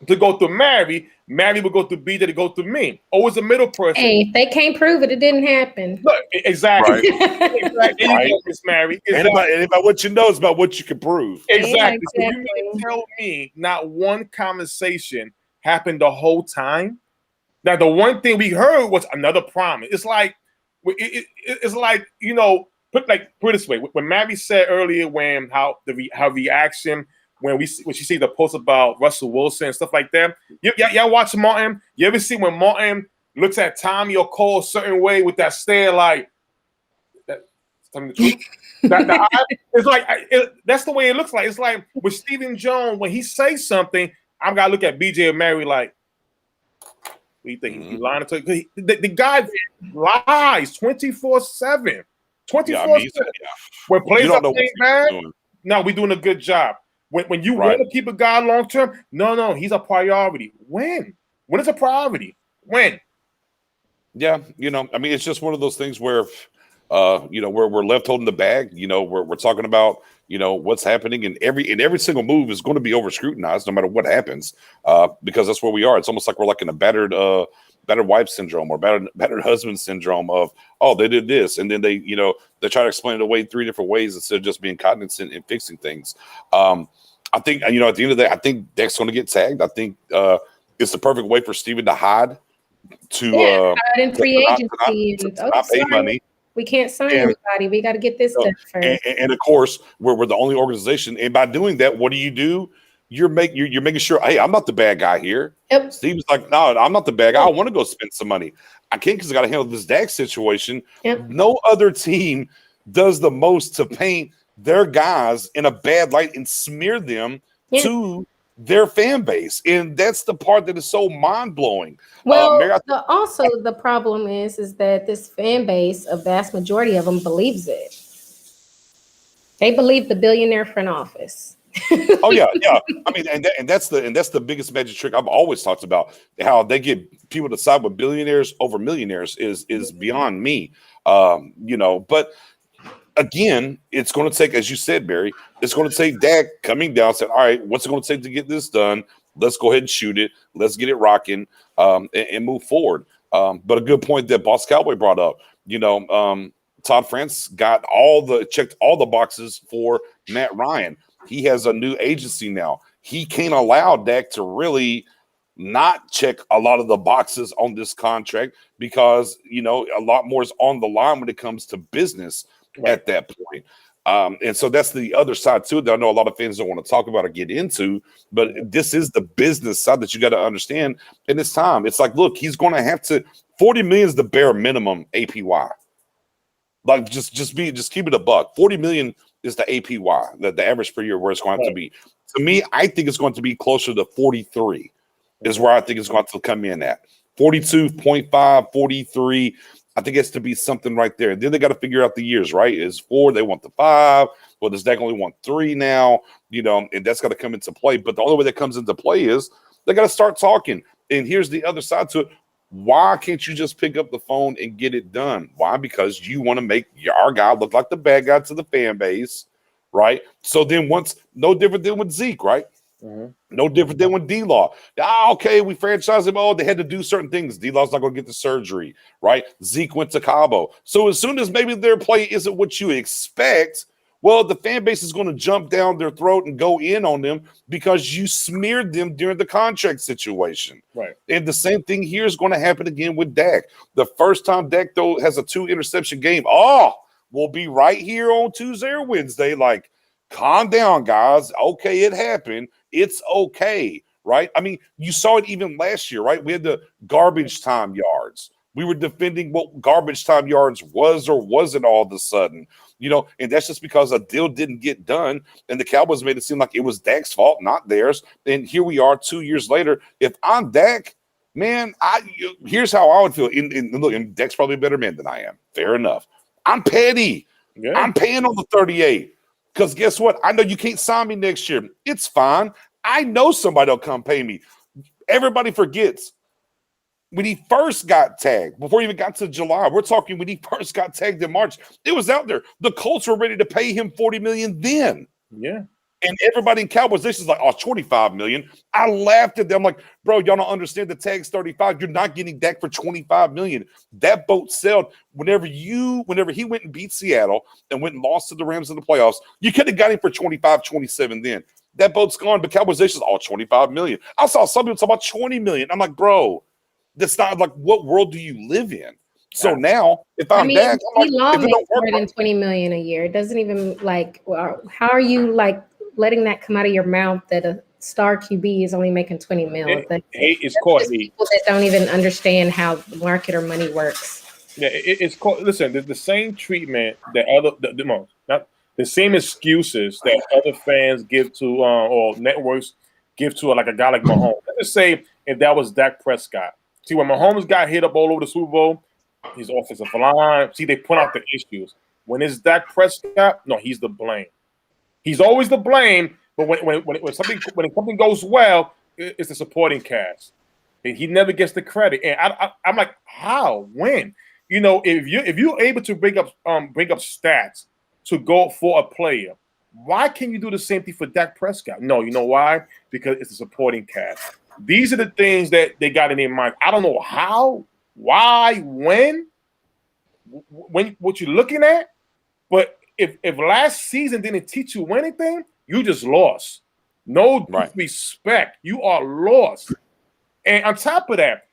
to go through Mary. Mary will go through BJ to go through me. Always a middle person. Hey, if they can't prove it, it didn't happen. Look, exactly. Right. Exactly. Right. Miss Mary. Exactly. And about what you know is about what you can prove. Exactly. So you mean to tell me not one conversation happened the whole time? Now, the one thing we heard was another promise. It's like, put it this way. When Mary said earlier, her reaction when she see the post about Russell Wilson and stuff like that. Y'all watch Martin? You ever see when Martin looks at Tommy or Cole a certain way with that stare, like that? Tell me the truth. It's like that's the way it looks like. It's like with Stephen Jones when he says something, I'm gotta look at BJ and Mary like. What do you think? He's lying to the guy lies 24/7. 24/7. When plays are playing bad, no, we're doing a good job. When you want to keep a guy long term, no, he's a priority. When is a priority? When? Yeah, it's just one of those things where, we're left holding the bag. We're talking about, what's happening, and every single move is going to be over scrutinized no matter what happens, because that's where we are. It's almost like we're like in a battered wife syndrome or battered husband syndrome of, oh, they did this, and then they try to explain it away 3 different ways instead of just being cognizant and fixing things. I think at the end of the day, I think Dak's going to get tagged. I think it's the perfect way for Steven to hide hide in free agency and pay money. We can't sign anybody. We got to get this done first. And of course, we're the only organization. And by doing that, what do? You're making sure, hey, I'm not the bad guy here. Yep. Steve's like, no, I'm not the bad guy. I want to go spend some money. I can't because I got to handle this Dak situation. Yep. No other team does the most to paint their guys in a bad light and smear them to their fan base. And that's the part that is so mind-blowing. Well, also the problem is that this fan base, a vast majority of them believes it. They believe the billionaire front office. Oh yeah. I mean, and that's the biggest magic trick I've always talked about. How they get people to side with billionaires over millionaires is beyond me. But again, it's going to take, as you said, Barry, it's going to take Dak coming down, saying, all right, what's it going to take to get this done? Let's go ahead and shoot it. Let's get it rocking and move forward. But a good point that Boss Cowboy brought up, Todd France checked all the boxes for Matt Ryan. He has a new agency now. He can't allow Dak to really not check a lot of the boxes on this contract because, a lot more is on the line when it comes to business at that point. And so that's the other side too that I know a lot of fans don't want to talk about or get into, but this is the business side that you got to understand in this time. It's like, look, he's going to have to, 40 million is the bare minimum APY. Like just keep it a buck. 40 million is the APY, the average per year where it's going to have to be. To me, I think it's going to be closer to 43 is where I think it's going to come in at. 42.5, 43. I think it's to be something right there. And then they got to figure out the years, right? Is 4, they want the 5. Well, does Dak only want 3 now? And that's got to come into play. But the only way that comes into play is they got to start talking. And here's the other side to it. Why can't you just pick up the phone and get it done? Why? Because you want to make our guy look like the bad guy to the fan base, right? So then no different than with Zeke, right? No different than with D-Law. Okay, we franchised him. Oh, they had to do certain things. D-Law's not going to get the surgery, right? Zeke went to Cabo. So as soon as maybe their play isn't what you expect, well, the fan base is going to jump down their throat and go in on them because you smeared them during the contract situation. Right. And the same thing here is going to happen again with Dak. The first time Dak, though, has a 2-interception game, we'll be right here on Tuesday or Wednesday. Like, calm down, guys. Okay, it happened. It's okay, right? I mean, you saw it even last year, right? We had the garbage time yards. We were defending what garbage time yards was or wasn't all of a sudden, and that's just because a deal didn't get done, and the Cowboys made it seem like it was Dak's fault, not theirs. And here we are 2 years later. If I'm Dak, man, here's how I would feel. And Dak's probably a better man than I am. Fair enough. I'm petty. Yeah. I'm paying on the 38 because guess what? I know you can't sign me next year. It's fine. I know somebody will come pay me. Everybody forgets. When he first got tagged, before he even got to July, we're talking when he first got tagged in March, it was out there. The Colts were ready to pay him $40 million then. Yeah. And everybody in Cowboys, this is like, $25 million. I laughed at them like, bro, y'all don't understand the tag's 35. You're not getting Dak for $25 million. That boat sailed whenever he went and beat Seattle and went and lost to the Rams in the playoffs. You could have got him for 25, 27 then. That boat's gone, but Cowboys, this is all $25 million. I saw some people talk about $20 million. I'm like, bro, that's not like what world do you live in? So now, if I'm Dak, Law makes more than $20 million a year. It doesn't even how are you letting that come out of your mouth that a star QB is only making $20 million? It's called people that don't even understand how the market or money works. Yeah, it's called. Listen, the same treatment that the same excuses that other fans give to or networks give to like a guy like Mahomes. Let's just say if that was Dak Prescott. See, when Mahomes got hit up all over the Super Bowl, his offensive line. See, they point out the issues. When it's Dak Prescott, no, he's the blame. He's always the blame. But when something goes well, it's the supporting cast, and he never gets the credit. And I'm like, how? When? If you're able to bring up stats to go for a player, why can't you do the same thing for Dak Prescott? No, you know why? Because it's the supporting cast. These are the things that they got in their mind. I don't know how, why, when what you're looking at, but if last season didn't teach you anything, you just lost. No respect. You are lost. And on top of that,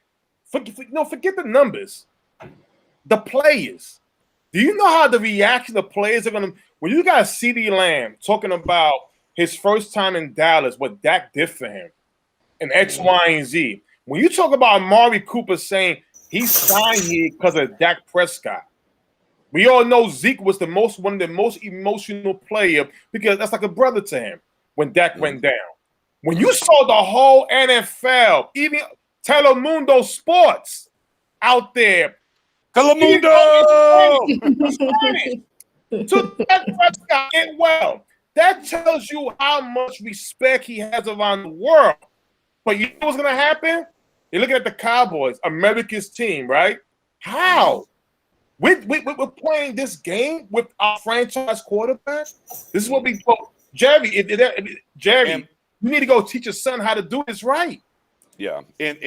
forget the numbers. The players. Do you know how the reaction of players are going to – when you got CeeDee Lamb talking about his first time in Dallas, what Dak did for him, and X, Y, and Z. When you talk about Amari Cooper saying he signed here because of Dak Prescott, we all know Zeke was one of the most emotional player because that's like a brother to him when Dak went down. When you saw the whole NFL, even Telemundo Sports out there, Telemundo to Dak Prescott get well, that tells you how much respect he has around the world. But you know what's going to happen? You're looking at the Cowboys, America's team, right? How? We're playing this game with our franchise quarterback. This is what we – Jerry, you need to go teach your son how to do this right. Yeah, and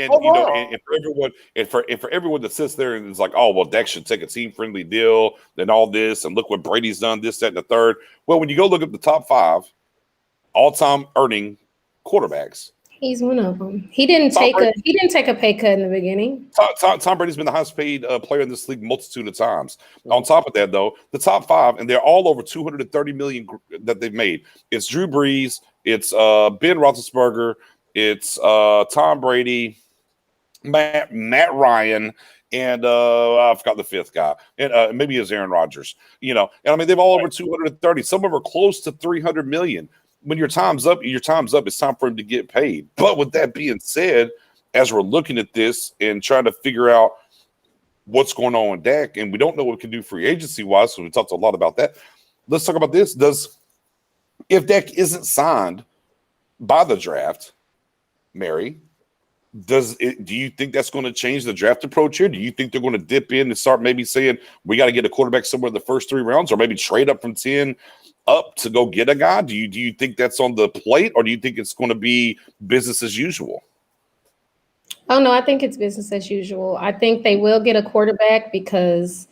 for everyone that sits there and is like, oh well, Dak should take a team-friendly deal, then all this, and look what Brady's done, this, that, and the third. Well, when you go look at the top 5 all-time earning quarterbacks, he's one of them. He didn't take a pay cut in the beginning. Tom Brady's been the highest paid player in this league multitude of times. On top of that, though, the top 5, and they're all over $230 million that they've made. It's Drew Brees, it's Ben Roethlisberger, it's Tom Brady, Matt Ryan, and I forgot the 5th guy, and maybe it's Aaron Rodgers. And I mean they've all over 230. Some of them are close to 300 million. When your time's up, it's time for him to get paid. But with that being said, as we're looking at this and trying to figure out what's going on with Dak, and we don't know what we can do free agency wise, so we talked a lot about that. Let's talk about this. If Dak isn't signed by the draft, Mary, Do you think that's going to change the draft approach here? Do you think they're going to dip in and start maybe saying we got to get a quarterback somewhere in the first 3 rounds, or maybe trade up from 10 up to go get a guy? Do you think that's on the plate, or do you think it's going to be business as usual? Oh no, I think it's business as usual. I think they will get a quarterback because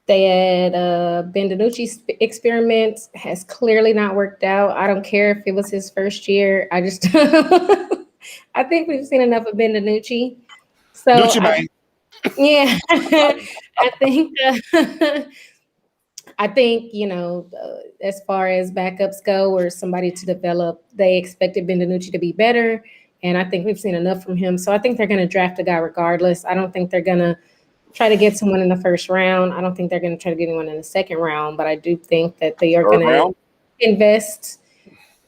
they had Ben DiNucci's experiment has clearly not worked out. I don't care if it was his first year. I just I think we've seen enough of Ben DiNucci. So Nucci, man. yeah, I think I think as far as backups go or somebody to develop, they expected Ben DiNucci to be better. And I think we've seen enough from him. So I think they're going to draft a guy regardless. I don't think they're going to try to get someone in the first round. I don't think they're going to try to get anyone in the second round. But I do think that they are going to invest.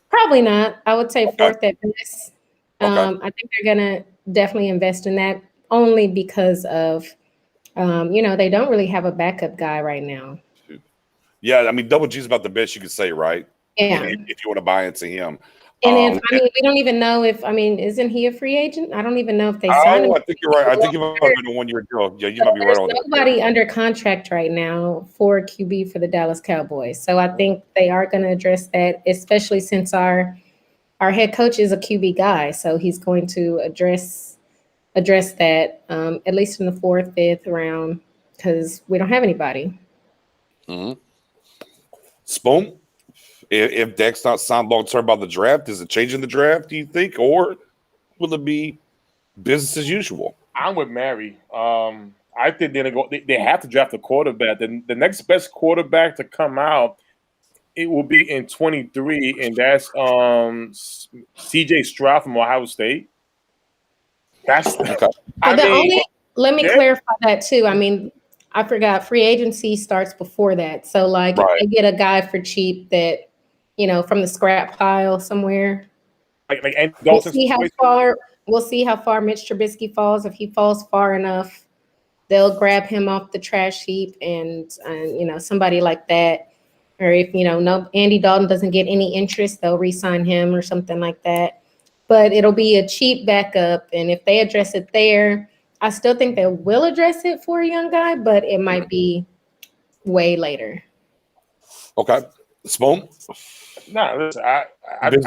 Probably not. I would say fourth at best. I think they're going to definitely invest in that only because of, they don't really have a backup guy right now. Yeah, I mean, Double G is about the best you could say, right? Yeah. If you want to buy into him. And we don't even know isn't he a free agent? I don't even know if they signed him. I think you're right. I think he might have been a 1 year deal. Yeah, you might be right on that. There's nobody under contract right now for QB for the Dallas Cowboys. So I think they are going to address that, especially since our head coach is a QB guy. So he's going to address that at least in the 4th, 5th round because we don't have anybody. Mm-hmm. Spoon? If Dak's not signed long term by the draft, is it changing the draft, do you think? Or will it be business as usual? I'm with Mary. I think they have to draft a quarterback. The next best quarterback to come out, it will be in 23, and that's CJ Stroud from Ohio State. That's okay. Let me clarify that too. I mean, I forgot free agency starts before that. So if they get a guy for cheap that from the scrap pile somewhere. We'll see how far Mitch Trubisky falls. If he falls far enough, they'll grab him off the trash heap and somebody like that. Or if Andy Dalton doesn't get any interest, they'll re-sign him or something like that. But it'll be a cheap backup, and if they address it there, I still think they will address it for a young guy, but it might be way later. Okay, Spoon. No, listen. I think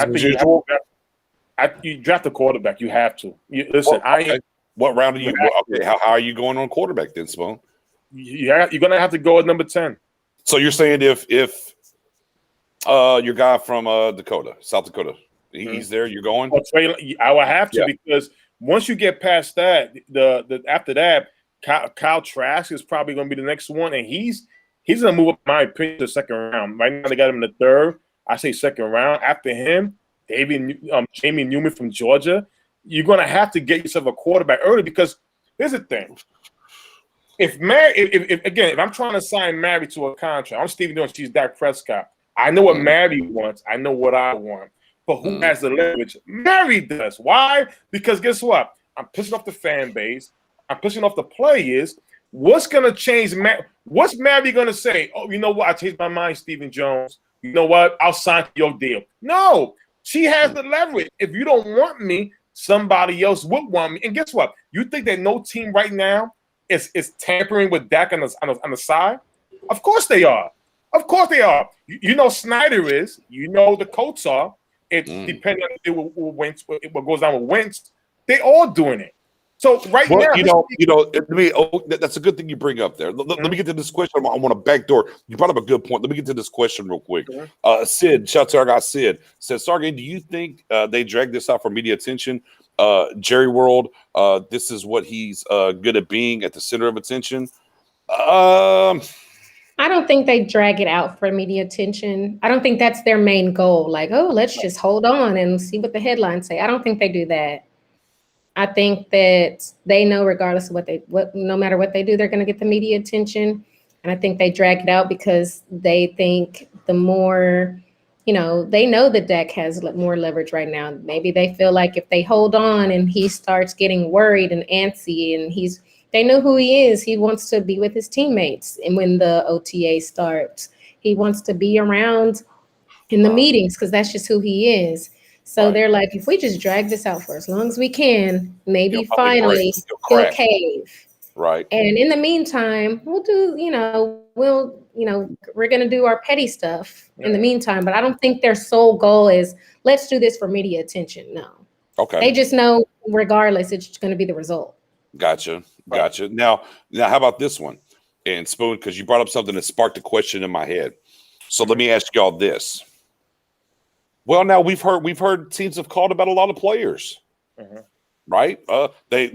you draft a quarterback. You have to. Listen. What round are you? Okay, how are you going on quarterback then, Spoon? You're gonna have to go at number 10. So you're saying if your guy from South Dakota, he's there, you're going? I will have to because once you get past that, the after that, Kyle Trask is probably going to be the next one, and he's going to move up, in my opinion, to the second round. Right now, they got him in the 3rd. I say second round. After him, Jamie Newman from Georgia. You're going to have to get yourself a quarterback early because here's the thing. If I'm trying to sign Mary to a contract, I'm Stephen Jones, she's Dak Prescott. I know what Mary wants. I know what I want. But who has the leverage? Mary does. Why? Because guess what? I'm pissing off the fan base. I'm pissing off the players. What's going to change? What's Mary going to say? Oh, you know what? I changed my mind, Stephen Jones. You know what? I'll sign your deal. No, she has the leverage. If you don't want me, somebody else would want me. And guess what? You think that no team right now is tampering with Dak on the side? Of course they are. Of course they are. You know Snyder is. You know the Colts are. It's depending on what goes on with Wentz. They all doing it. So now, that's a good thing you bring up there. Let me get to this question. I want to backdoor. You brought up a good point. Let me get to this question real quick. Sid, shout out to our guy Sid, says, Sargay, do you think they drag this out for media attention? Jerry World, this is what he's good at being, at the center of attention. I don't think they drag it out for media attention. I don't think that's their main goal. Like, oh, let's just hold on and see what the headlines say. I don't think they do that. I think that they know regardless of no matter what they do, they're going to get the media attention. And I think they drag it out because they think the more, they know that Dak has more leverage right now. Maybe they feel like if they hold on and he starts getting worried and antsy and they know who he is. He wants to be with his teammates. And when the OTA starts, he wants to be around in the meetings because that's just who he is. So Right. they're like, if we just drag this out for as long as we can, maybe He'll probably break. finally He'll he'll crack. cave. Right. And in the meantime, we're gonna do our petty stuff in the meantime. But I don't think their sole goal is let's do this for media attention. No. Okay. They just know regardless, it's gonna be the result. Gotcha. Now, how about this one? And Spoon, because you brought up something that sparked a question in my head. So let me ask y'all this. Well, now we've heard teams have called about a lot of players, right? They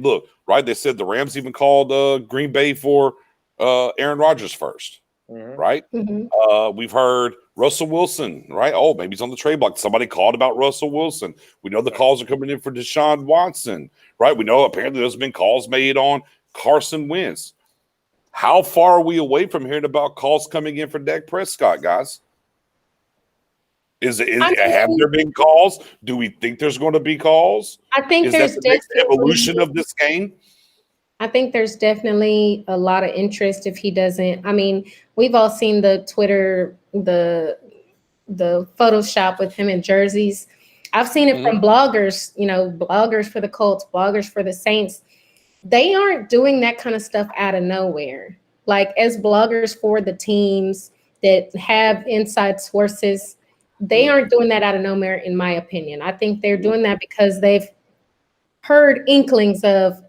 said the Rams even called Green Bay for Aaron Rodgers first, right? We've heard Russell Wilson, right? Oh, maybe he's on the trade block. Somebody called about Russell Wilson. We know the calls are coming in for Deshaun Watson, right? We know apparently there's been calls made on Carson Wentz. How far are we away from hearing about calls coming in for Dak Prescott, guys? Have there been calls? Do we think there's going to be calls? I think there's the next evolution of this game. I think there's definitely a lot of interest if he doesn't. I mean, we've all seen the Twitter, the Photoshop with him in jerseys. I've seen it from bloggers, bloggers for the Colts, bloggers for the Saints. They aren't doing that kind of stuff out of nowhere. Like as bloggers for the teams that have inside sources, they aren't doing that out of nowhere, in my opinion. I think they're doing that because they've heard inklings of,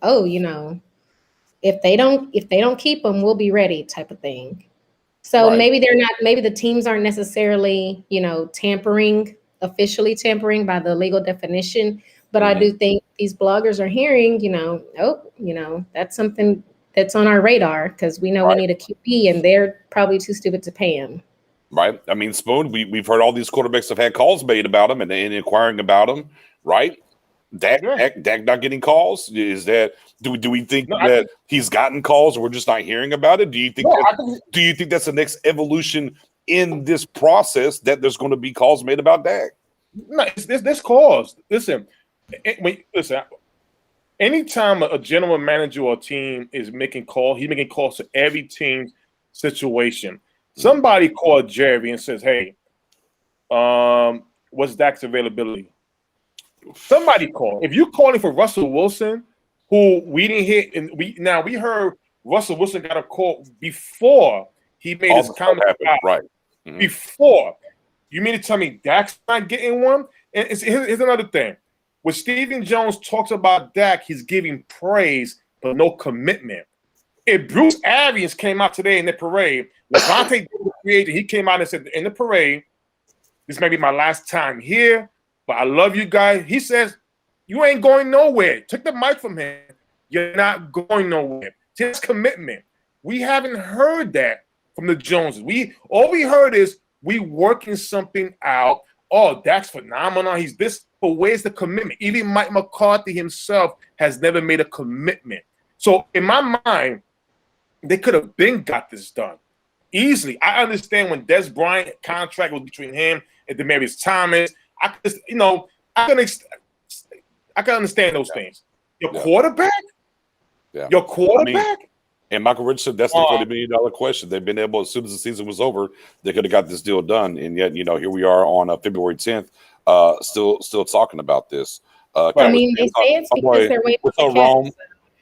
if they don't keep them, we'll be ready type of thing. So maybe the teams aren't necessarily, officially tampering by the legal definition. But I do think these bloggers are hearing, that's something that's on our radar because we know we need a QB and they're probably too stupid to pay him. Right. I mean, Spoon, we've heard all these quarterbacks have had calls made about him and inquiring about him, right? Dak not getting calls? Is that do we think that he's gotten calls or we're just not hearing about it? Do you think that's the next evolution in this process that there's going to be calls made about Dak? No, this calls. Listen, anytime a general manager or team is making calls, he's making calls to every team's situation. Somebody called Jerry and says, "Hey, what's Dak's availability?" Somebody called. If you're calling for Russell Wilson, who we didn't hit, and we heard Russell Wilson got a call before he made his comment. Right. Before. You mean to tell me Dak's not getting one? And here's another thing. When Stephen Jones talks about Dak, he's giving praise but no commitment. If Bruce Arians came out today in the parade, Levante, he came out and said in the parade, this may be my last time here, but I love you guys. He says, you ain't going nowhere. Took the mic from him. You're not going nowhere. His commitment. We haven't heard that from the Joneses. All we heard is we working something out. Oh, Dak's phenomenal. He's this, but where's the commitment? Even Mike McCarthy himself has never made a commitment. So in my mind, they could have got this done easily. I understand when Des Bryant contract was between him and Demaryius Thomas. I can understand those things. Your quarterback? Yeah. Your quarterback? I mean, and Michael Richardson, that's the $40 million question. They've been able, as soon as the season was over, they could have got this deal done. And yet, here we are on February 10th, still talking about this. They say it's because they're waiting for Rome.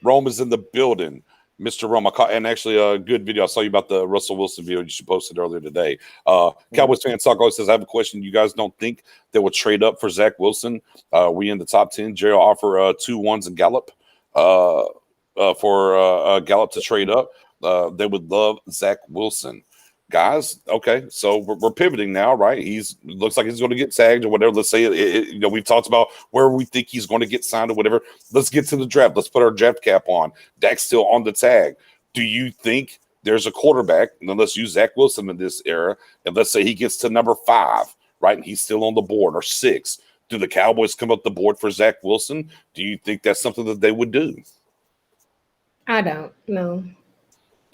Rome is in the building. Mr. Rome, and actually a good video. I saw you about the Russell Wilson video you posted earlier today. Cowboys fan talk always says, I have a question. You guys don't think they will trade up for Zach Wilson? We in the top 10. Jerry will offer 2 1s and Gallup for Gallup to trade up. They would love Zach Wilson. Guys, okay, so we're pivoting now, right? Looks like he's going to get tagged or whatever. Let's say we've talked about where we think he's going to get signed or whatever. Let's get to the draft. Let's put our draft cap on. Dak's still on the tag. Do you think there's a quarterback? And then let's use Zach Wilson in this era. And let's say he gets to number 5, right? And he's still on the board, or 6. Do the Cowboys come up the board for Zach Wilson? Do you think that's something that they would do? I don't know.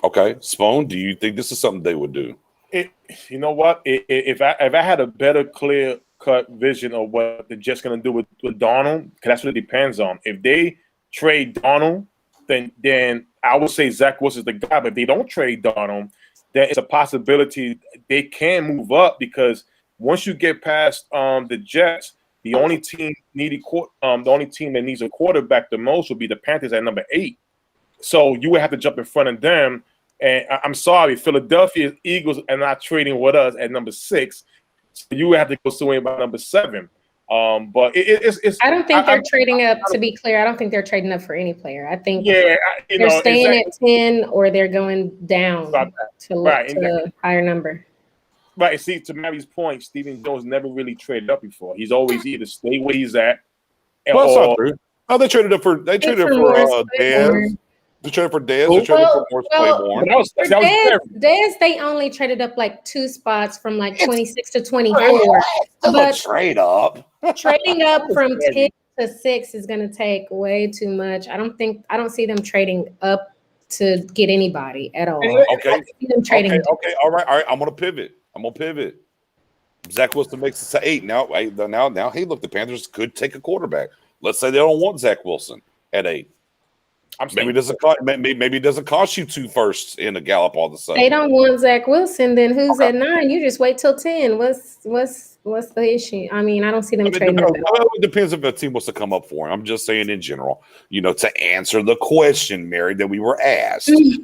Okay, Spoon, do you think this is something they would do? You know what? If I had a better clear-cut vision of what they're just going to do with Darnold, because that's what it depends on. If they trade Darnold, then I would say Zach Wilson's the guy. But if they don't trade Darnold, then it's a possibility they can move up, because once you get past the Jets, The only team the only team that needs a quarterback the most would be the Panthers at number 8. So you would have to jump in front of them. And I'm sorry, Philadelphia Eagles are not trading with us at number 6. So you would have to go somewhere by number 7. But it's. I don't think they're trading up. To be clear, I don't think they're trading up for any player. I think they're staying at 10 or they're going down to a higher number. Right. See, to Mary's point, Stephen Jones never really traded up before. He's always either stay where he's at. Well, that's not true. Oh, they traded up for Dez. They traded for Dez. They traded for Morris Claiborne. Dez, they only traded up like 2 spots from like 26 to 24. But trade up. Trading up from 10 to 6 is going to take way too much. I don't see them trading up to get anybody at all. Okay. Okay. All right. I'm gonna pivot. Zach Wilson makes it to 8. Now, hey, look, the Panthers could take a quarterback. Let's say they don't want Zach Wilson at 8. Maybe it doesn't cost you 2 firsts in a Gallup all of a sudden. They don't want Zach Wilson, then who's at 9? You just wait till 10. What's the issue? I mean, I don't see them trading. It depends if a team wants to come up for him. I'm just saying in general, to answer the question, Mary, that we were asked. Mary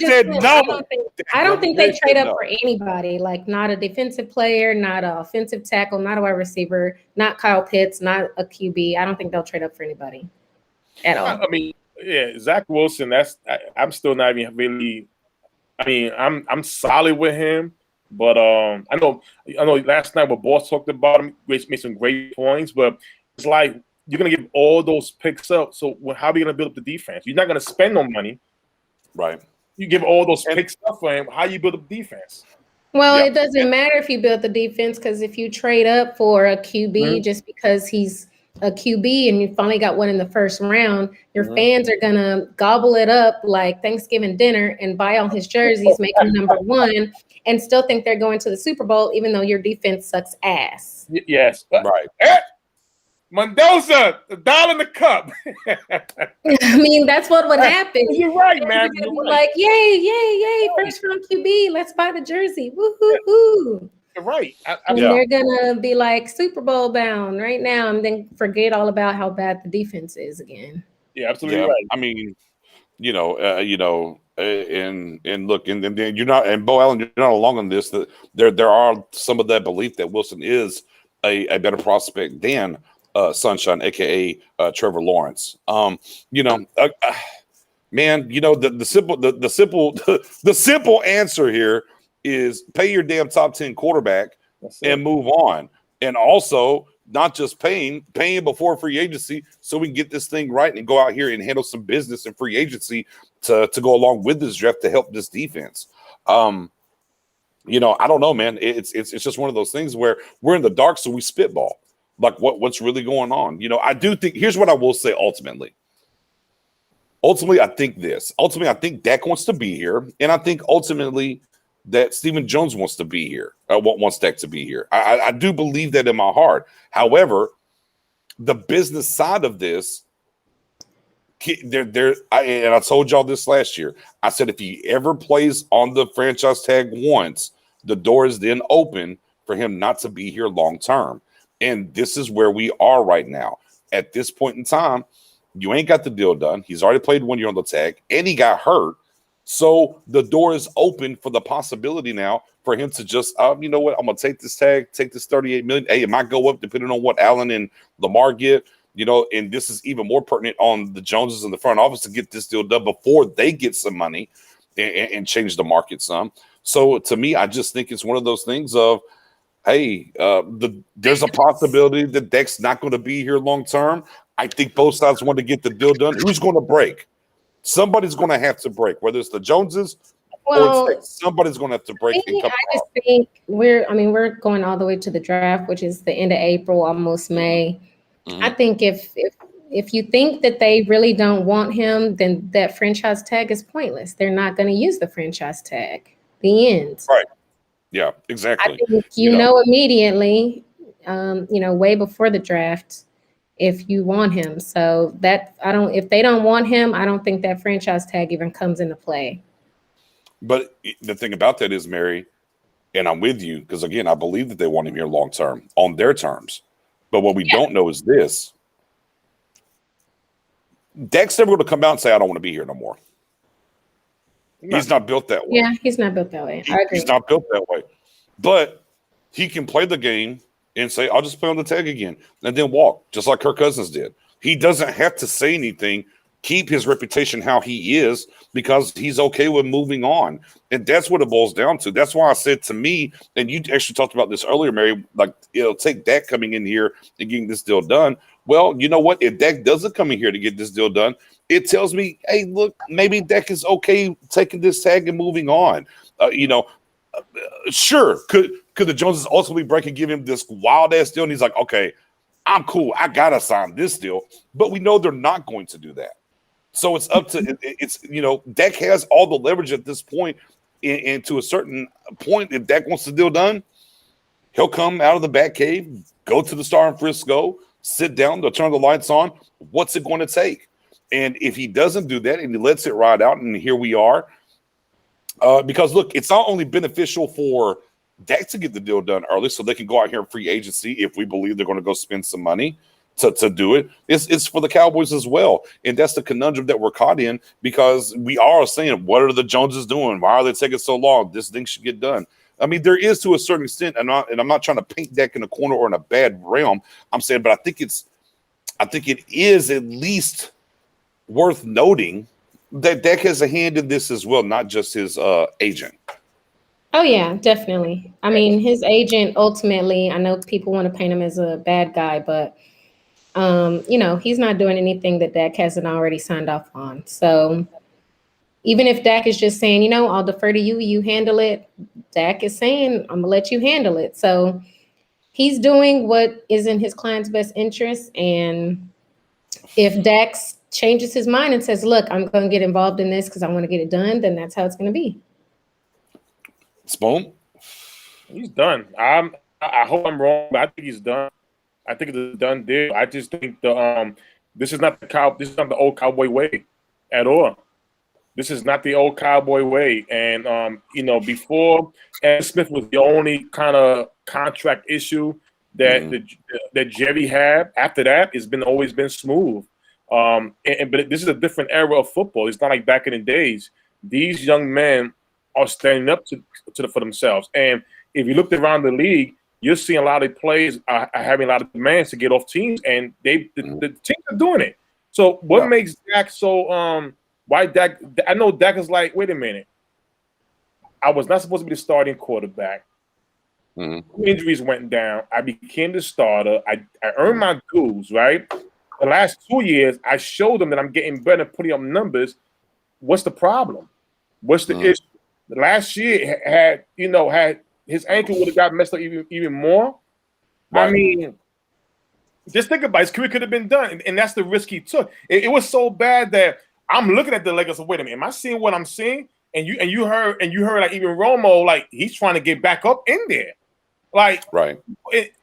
said no. I don't think they trade up for anybody. Like not a defensive player, not an offensive tackle, not a wide receiver, not Kyle Pitts, not a QB. I don't think they'll trade up for anybody at all. I mean, yeah, Zach Wilson. I'm still not even really. I mean, I'm solid with him. But I know last night when Boss talked about him, made some great points, but it's like you're going to give all those picks up. So how are you going to build up the defense? You're not going to spend no money. Right. You give all those picks up for him. How you build up defense? Well, it doesn't matter if you build the defense because if you trade up for a QB just because he's a QB and you finally got one in the first round, your fans are going to gobble it up like Thanksgiving dinner and buy all his jerseys, make him number 1. And still think they're going to the Super Bowl, even though your defense sucks ass. Yes. Right. Mendoza, the $1 in the cup. I mean, that's what would happen. You're right, man. Like, yay, first round QB, let's buy the jersey. Woo-hoo-hoo. You're right. They're going to be like Super Bowl bound right now and then forget all about how bad the defense is again. Yeah, absolutely right. I mean, and look, and then you're not, and Bo Allen, you're not alone on this. That there are some of that belief that Wilson is a better prospect than Sunshine, aka Trevor Lawrence. Man, the simple answer here is pay your damn top 10 quarterback and move on, and also not just paying before free agency so we can get this thing right and go out here and handle some business and free agency to go along with this draft to help this defense. I don't know, man. It's just one of those things where we're in the dark, so we spitball. Like what's really going on? I do think here's what I will say ultimately. I think this. Ultimately, I think Dak wants to be here, and I think ultimately that Stephen Jones wants to be here. Wants Dak to be here. I do believe that in my heart. However, the business side of this, I told y'all this last year. I said if he ever plays on the franchise tag once, the door is then open for him not to be here long term. And this is where we are right now. At this point in time, you ain't got the deal done. He's already played 1 year on the tag, and he got hurt. So the door is open for the possibility now for him to just, you know what, I'm going to take this tag, take this $38 million. Hey, it might go up depending on what Allen and Lamar get, and this is even more pertinent on the Joneses in the front office to get this deal done before they get some money and change the market some. So to me, I just think it's one of those things of, hey, there's a possibility that Dak's not going to be here long term. I think both sides want to get the deal done. Who's going to break? Somebody's going to have to break, whether it's the Joneses or somebody's going to have to break. I just think we're going all the way to the draft, which is the end of April, almost May. Mm-hmm. I think if you think that they really don't want him, then that franchise tag is pointless. They're not going to use the franchise tag. The end. Right. Yeah, exactly. I think immediately, way before the draft, if you want him. So if they don't want him, I don't think that franchise tag even comes into play. But the thing about that is, Mary, And I'm with you because, again, I believe that they want him here long term on their terms. But what we don't know is this. Dak's never going to come out and say, I don't want to be here no more. He's not built that way. Yeah, he's not built that way. I agree. He's not built that way. But he can play the game and say, I'll just play on the tag again and then walk, just like Kirk Cousins did. He doesn't have to say anything, keep his reputation how he is, because he's okay with moving on. And that's what it boils down to. That's why I said, to me, and you actually talked about this earlier, Mary, like, it'll take Dak coming in here and getting this deal done. Well, you know what? If Dak doesn't come in here to get this deal done, it tells me, hey, look, maybe Dak is okay taking this tag and moving on. Sure, could the Joneses ultimately break and give him this wild ass deal? And he's like, okay, I'm cool. I gotta sign this deal. But we know they're not going to do that. So it's up to Dak has all the leverage at this point, and to a certain point, if Dak wants the deal done, he'll come out of the back cave, go to the Star in Frisco, sit down, they'll turn the lights on. What's it going to take? And if he doesn't do that and he lets it ride out, and here we are, because look, it's not only beneficial for Dak to get the deal done early so they can go out here in free agency if we believe they're going to go spend some money to do it. It's for the Cowboys as well. And that's the conundrum that we're caught in, because we are saying, what are the Joneses doing? Why are they taking so long? This thing should get done. I mean, there is to a certain extent, and I'm not trying to paint Dak in a corner or in a bad realm. I'm saying, but I think it is at least worth noting that Dak has a hand in this as well, not just his agent. Oh, yeah, definitely. I mean, his agent, ultimately, I know people want to paint him as a bad guy, but, he's not doing anything that Dak hasn't already signed off on. So even if Dak is just saying, I'll defer to you, you handle it, Dak is saying, I'm going to let you handle it. So he's doing what is in his client's best interest. And if Dak changes his mind and says, look, I'm going to get involved in this because I want to get it done, then that's how it's going to be. Spoon? He's done. I hope I'm wrong, but I think he's done. I think it's a done deal. I just think this is not the old Cowboy way at all. This is not the old Cowboy way. And before, Ed Smith was the only kind of contract issue that that Jerry had. After that, it's always been smooth. But this is a different era of football. It's not like back in the days. These young men are standing up for themselves. And if you looked around the league, you're seeing a lot of players are having a lot of demands to get off teams, and the teams are doing it. So what makes Dak so why Dak? I know Dak is like, wait a minute, I was not supposed to be the starting quarterback. Injuries went down. I became the starter. I earned my dues, right? The last 2 years, I showed them that I'm getting better, putting up numbers. What's the problem? What's the issue? Last year had his ankle would have got messed up even more. Right. I mean, just think about it. His career could have been done, and that's the risk he took. It was so bad that I'm looking at the Lakers. Wait a minute, am I seeing what I'm seeing? And you heard like even Romo, like he's trying to get back up in there, like right.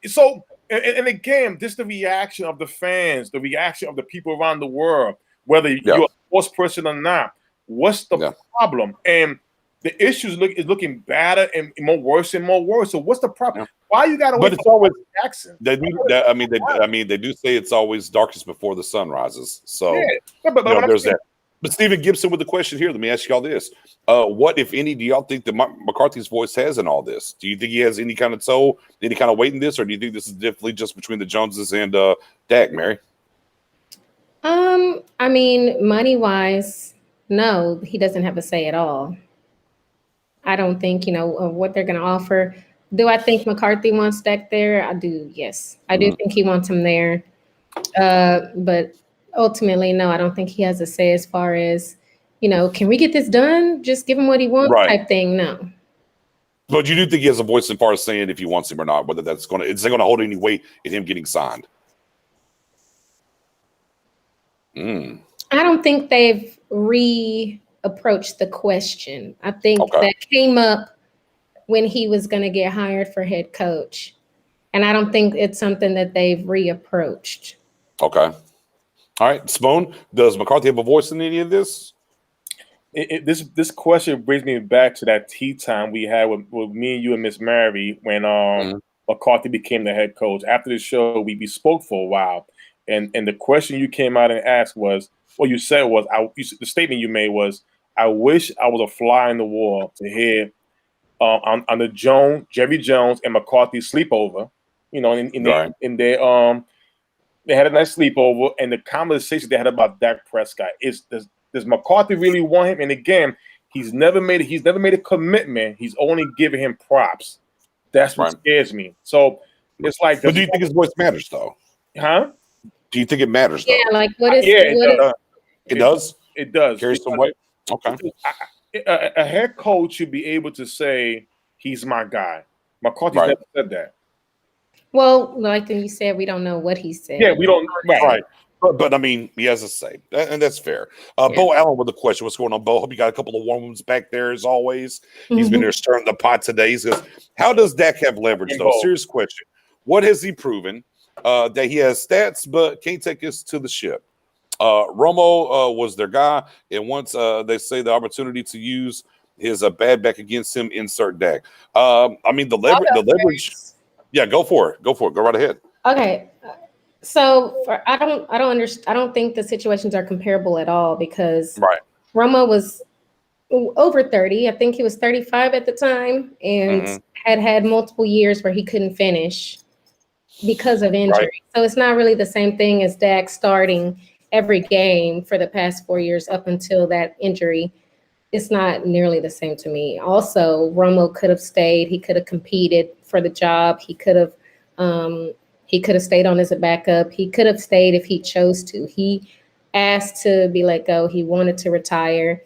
So again, just the reaction of the fans, the reaction of the people around the world, whether you're a sports person or not. What's the problem? And the issue is looking badder and more worse and more worse. So what's the problem? Why you got to wait? But it's always Jackson. They do say it's always darkest before the sun rises. So but there's that. But Stephen Gibson with the question here. Let me ask y'all this: what, if any, do y'all think that McCarthy's voice has in all this? Do you think he has any kind of toe, any kind of weight in this, or do you think this is definitely just between the Joneses and Dak, Mary? I mean, money wise, no, he doesn't have a say at all. I don't think, of what they're going to offer. Do I think McCarthy wants Dak there? I do, yes. I do think he wants him there. But ultimately, no, I don't think he has a say as far as, can we get this done? Just give him what he wants type thing. No. But you do think he has a voice as far as saying if he wants him or not, whether it's going to hold any weight in him getting signed? I don't think they've approached the question. I think that came up when he was going to get hired for head coach. And I don't think it's something that they've reapproached. Okay. All right. Spoon, does McCarthy have a voice in any of this? This question brings me back to that tea time we had with me and you and Miss Mary when McCarthy became the head coach. After the show, we spoke for a while, and the question you came out and asked was, what you said was, the statement you made was, I wish I was a fly in the wall to hear on the Jerry Jones and McCarthy sleepover. You know, in their they had a nice sleepover, and the conversation they had about Dak Prescott is, does McCarthy really want him? And again, he's never made a commitment. He's only giving him props. That's what scares me. So it's like, but do you think his voice matters though? Huh? Do you think it matters though? Yeah, like what is? It does. It does. Carry some weight. Okay. A head coach should be able to say he's my guy. McCarthy's never said that. Well, like you said, we don't know what he said. Yeah, we don't. Right. But I mean, he has a say, and that's fair. Bo Allen with a question. What's going on, Bo? Hope you got a couple of warm ones back there as always. He's been there stirring the pot today. He says, how does Dak have leverage, though? Serious question. What has he proven? That he has stats, but can't take us to the ship. Romo was their guy, and once they say the opportunity to use his bad back against him, insert Dak. I mean, the leverage. Yeah, go for it. Go right ahead. Okay. So I don't think the situations are comparable at all because Romo was over 30. I think he was 35 at the time and had multiple years where he couldn't finish because of injury. So it's not really the same thing as Dak starting every game for the past 4 years up until that injury. It's not nearly the same to me. Also, Romo could have stayed. He could have competed for the job. He could have stayed on as a backup. He could have stayed if he chose to. He asked to be let go. He wanted to retire.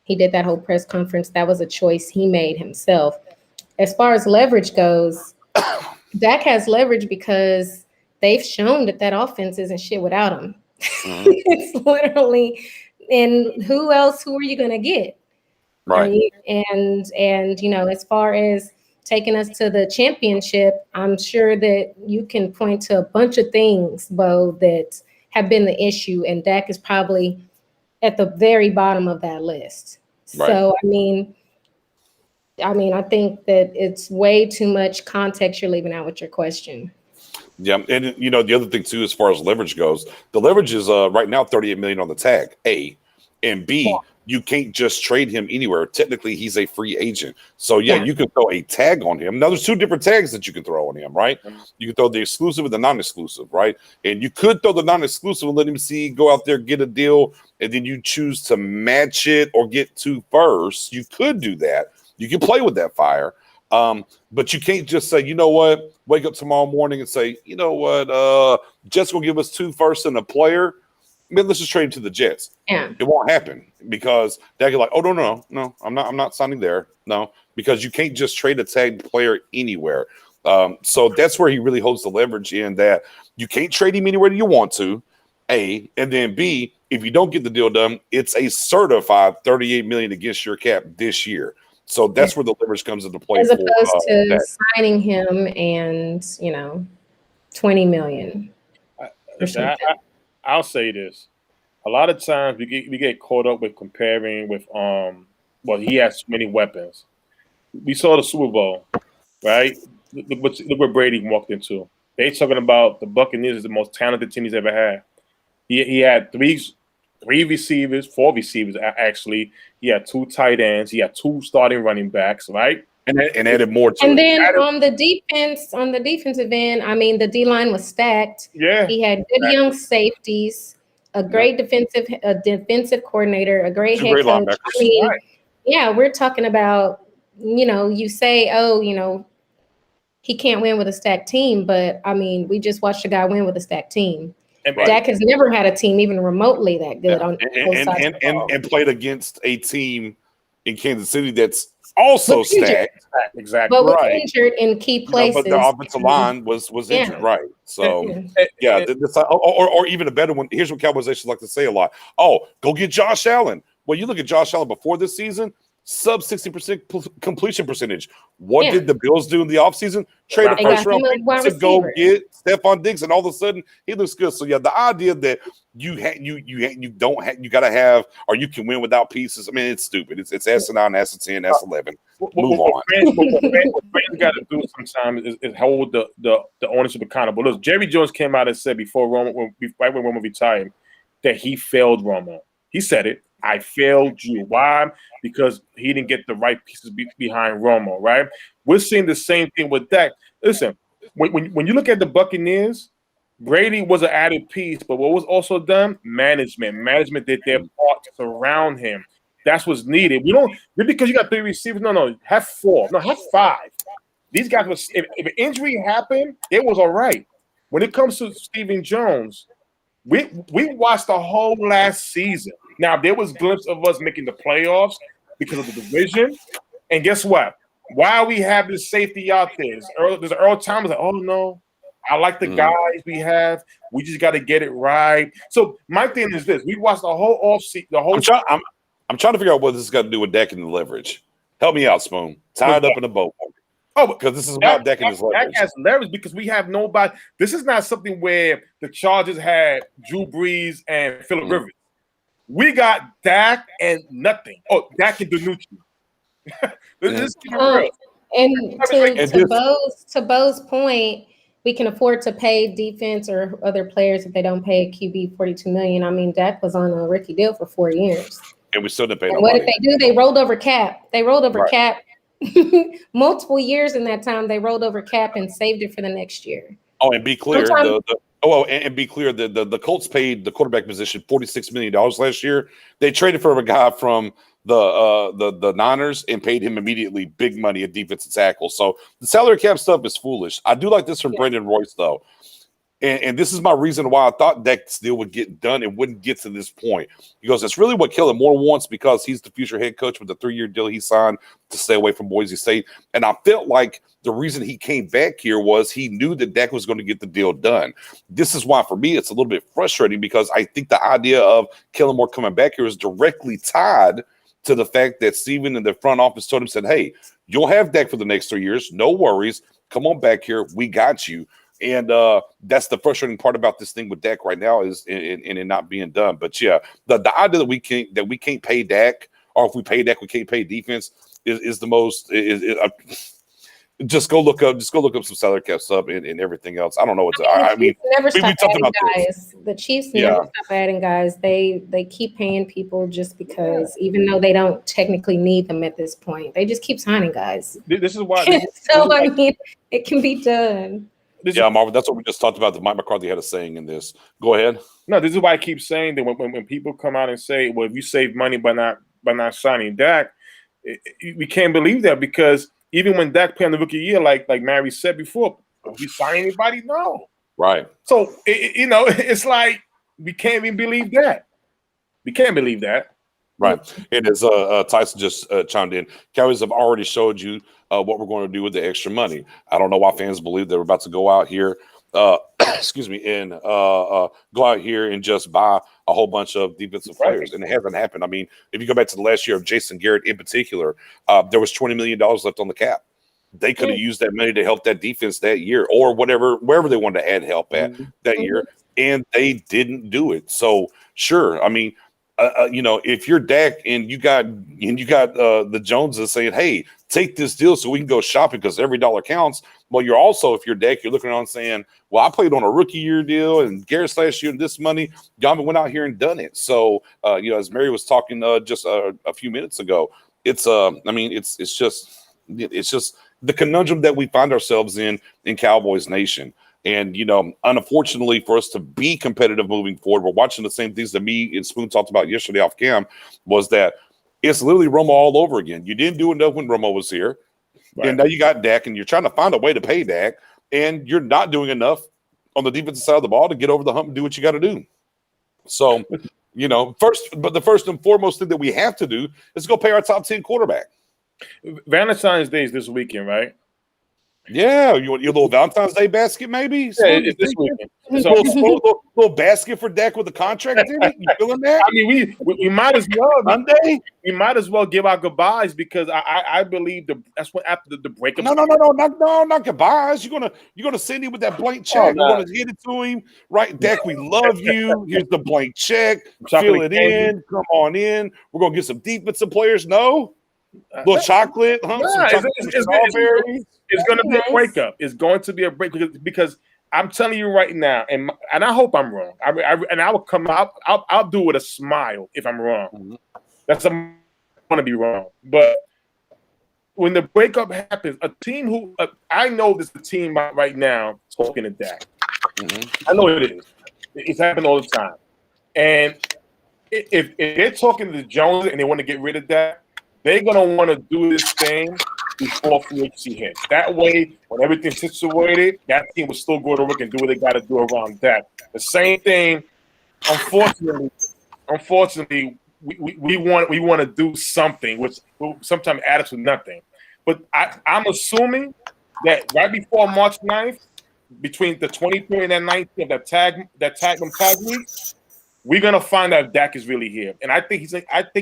He did that whole press conference. That was a choice he made himself. As far as leverage goes, Dak has leverage because they've shown that offense isn't shit without him. It's literally, and who are you going to get? Right. And you know, as far as taking us to the championship, I'm sure that you can point to a bunch of things, Bo, that have been the issue, and Dak is probably at the very bottom of that list. Right. So, I mean, I think that it's way too much context you're leaving out with your question. Yeah, and you know the other thing too, as far as leverage goes, the leverage is right now $38 million on the tag. A, and B, you can't just trade him anywhere. Technically, he's a free agent, so you can throw a tag on him. Now, there's two different tags that you can throw on him, right? You can throw the exclusive and the non-exclusive, right? And you could throw the non-exclusive and let him go out there, get a deal, and then you choose to match it or get two first. You could do that. You can play with that fire. But you can't just say, you know what, wake up tomorrow morning and say, you know what, Jets will give us two firsts and a player. Man, let's just trade him to the Jets. Yeah. It won't happen because they're like, oh, no, I'm not signing there. No, because you can't just trade a tagged player anywhere. So that's where he really holds the leverage in that you can't trade him anywhere you want to, A, and then B, if you don't get the deal done, it's a certified $38 million against your cap this year. So that's where the leverage comes into play. As opposed to signing him and, you know, $20 million. I'll say this. A lot of times we get caught up with comparing with he has so many weapons. We saw the Super Bowl, right? Look what Brady walked into. They talking about the Buccaneers is the most talented team he's ever had. He had four receivers actually. He had two tight ends. He had two starting running backs, right? And added more to it. And then on the defensive end, I mean, the D-line was stacked. Yeah. He had good young safeties, a great defensive coordinator, a great head coach. I mean, we're talking about, you know, you say, oh, you know, he can't win with a stacked team, but I mean, we just watched a guy win with a stacked team. And Dak has never had a team even remotely that good on both sides of the ball. And played against a team in Kansas City that's also stacked. Exactly. But was injured in key places. But the offensive line was injured, right? So, or even a better one. Here's what Cowboys actually like to say a lot. Oh, go get Josh Allen. Well, you look at Josh Allen before this season, sub 60% completion percentage. What did the Bills do in the offseason? Trade a first round pick to go get Stephon Diggs, and all of a sudden he looks good. So yeah, the idea that you got to have, or you can win without pieces. I mean, it's stupid. It's S9, S10, S11. Move on. What fans got to do sometimes is hold the ownership accountable. Look, Jerry Jones came out and said right when Romo retired, that he failed Romo. He said it. I failed you. Why? Because he didn't get the right pieces behind Romo, right? We're seeing the same thing with Dak. Listen, when you look at the Buccaneers, Brady was an added piece, but what was also done? Management did their part to surround him. That's what's needed. We don't just because you got 3 receivers. No, have 4. No, have 5. These guys was if an injury happened, it was all right. When it comes to Stephen Jones, we watched the whole last season. Now, there was glimpses of us making the playoffs because of the division. And guess what? While we have this safety out there, there's Earl Thomas like, oh, no, I like the guys we have. We just got to get it right. So my thing is this. We watched the whole offseason. I'm trying to figure out what this has got to do with Dak and the leverage. Help me out, Spoon. Tied up in a boat. Oh, because this is about Dak and his leverage. Dak has leverage because we have nobody. This is not something where the Chargers had Drew Brees and Phillip Rivers. We got Dak and nothing. Oh, Dak and DiNucci. To Bo's point, we can afford to pay defense or other players if they don't pay a QB $42 million. I mean, Dak was on a rookie deal for 4 years. And we still didn't pay nobody. What did they do? They rolled over cap. Cap multiple years in that time. They rolled over cap and saved it for the next year. Oh, and be clear, and be clear, the Colts paid the quarterback position $46 million last year. They traded for a guy from the Niners and paid him immediately big money at defensive tackle. So the salary cap stuff is foolish. I do like this from Brandon Royce, though. And this is my reason why I thought Dak's deal would get done and wouldn't get to this point. He goes, that's really what Kellen Moore wants because he's the future head coach with the 3-year deal he signed to stay away from Boise State. And I felt like the reason he came back here was he knew that Dak was going to get the deal done. This is why, for me, it's a little bit frustrating because I think the idea of Kellen Moore coming back here is directly tied to the fact that Steven and the front office told him, said, hey, you'll have Dak for the next 3 years. No worries. Come on back here. We got you. And that's the frustrating part about this thing with Dak right now is in it not being done. But yeah, the idea that we can't pay Dak, or if we pay Dak, we can't pay defense is the most. Just go look up some salary cap stuff and everything else. I don't know what to. I mean, never stop adding guys. The Chiefs never stop adding guys. They keep paying people just because, even though they don't technically need them at this point, they just keep signing guys. This is why. I mean, it can be done. Marvin, that's what we just talked about. That Mike McCarthy had a saying in this. Go ahead. No, this is why I keep saying that when people come out and say, "Well, if you save money by not signing Dak," we can't believe that because even when Dak played on the rookie year, like Mary said before, if we sign anybody, no, right? So it's like we can't even believe that. We can't believe that. Right. And as Tyson just chimed in, Cowboys have already showed you what we're going to do with the extra money. I don't know why fans believe they're about to go out here, and go out here and just buy a whole bunch of defensive players. And it hasn't happened. I mean, if you go back to the last year of Jason Garrett in particular, there was $20 million left on the cap. They could have used that money to help that defense that year or wherever they wanted to add help at that year. And they didn't do it. So sure. I mean, if you're Dak and you got the Joneses saying, hey, take this deal so we can go shopping because every dollar counts. Well, you're also, if you're Dak, you're looking around saying, well, I played on a rookie year deal and Garrett's last year and this money, y'all went out here and done it. So, as Mary was talking just a few minutes ago, it's just the conundrum that we find ourselves in Cowboys Nation. And, unfortunately for us to be competitive moving forward, we're watching the same things that me and Spoon talked about yesterday off cam, was that it's literally Romo all over again. You didn't do enough when Romo was here. Right. And now you got Dak, and you're trying to find a way to pay Dak, and you're not doing enough on the defensive side of the ball to get over the hump and do what you got to do. So, the first and foremost thing that we have to do is go pay our top 10 quarterback. Valentine's Day is this weekend, right? Yeah, you want your little Valentine's Day basket, maybe? Yeah, it's this weekend. So, Little basket for Dak with a contract in it. You feeling that? I mean, we might as well. Monday? We might as well give our goodbyes because I believe that's what after the breakup. No, not goodbyes. You're gonna send him with that blank check. We're gonna get it to him. Right, Dak, we love you. Here's the blank check. Fill it in. Come on in. We're gonna get some defensive players. No? Little chocolate, huh? It's going to be a breakup. It's going to be a break because I'm telling you right now, and I hope I'm wrong. I will come out. I'll do it with a smile if I'm wrong. Mm-hmm. I'm going to be wrong. But when the breakup happens, a team who I know this is a team right now talking to Dak. Mm-hmm. I know it is. It's happening all the time. And if they're talking to the Jones and they want to get rid of Dak, they're going to want to do this thing before free agency hits. That way, when everything's situated, that team will still go to work and do what they got to do around that. The same thing, unfortunately, we want to do something, which will sometimes add us with nothing. But I'm assuming that right before March 9th, between the 23rd and the 19th, that tag week, we're going to find out if Dak is really here. And I think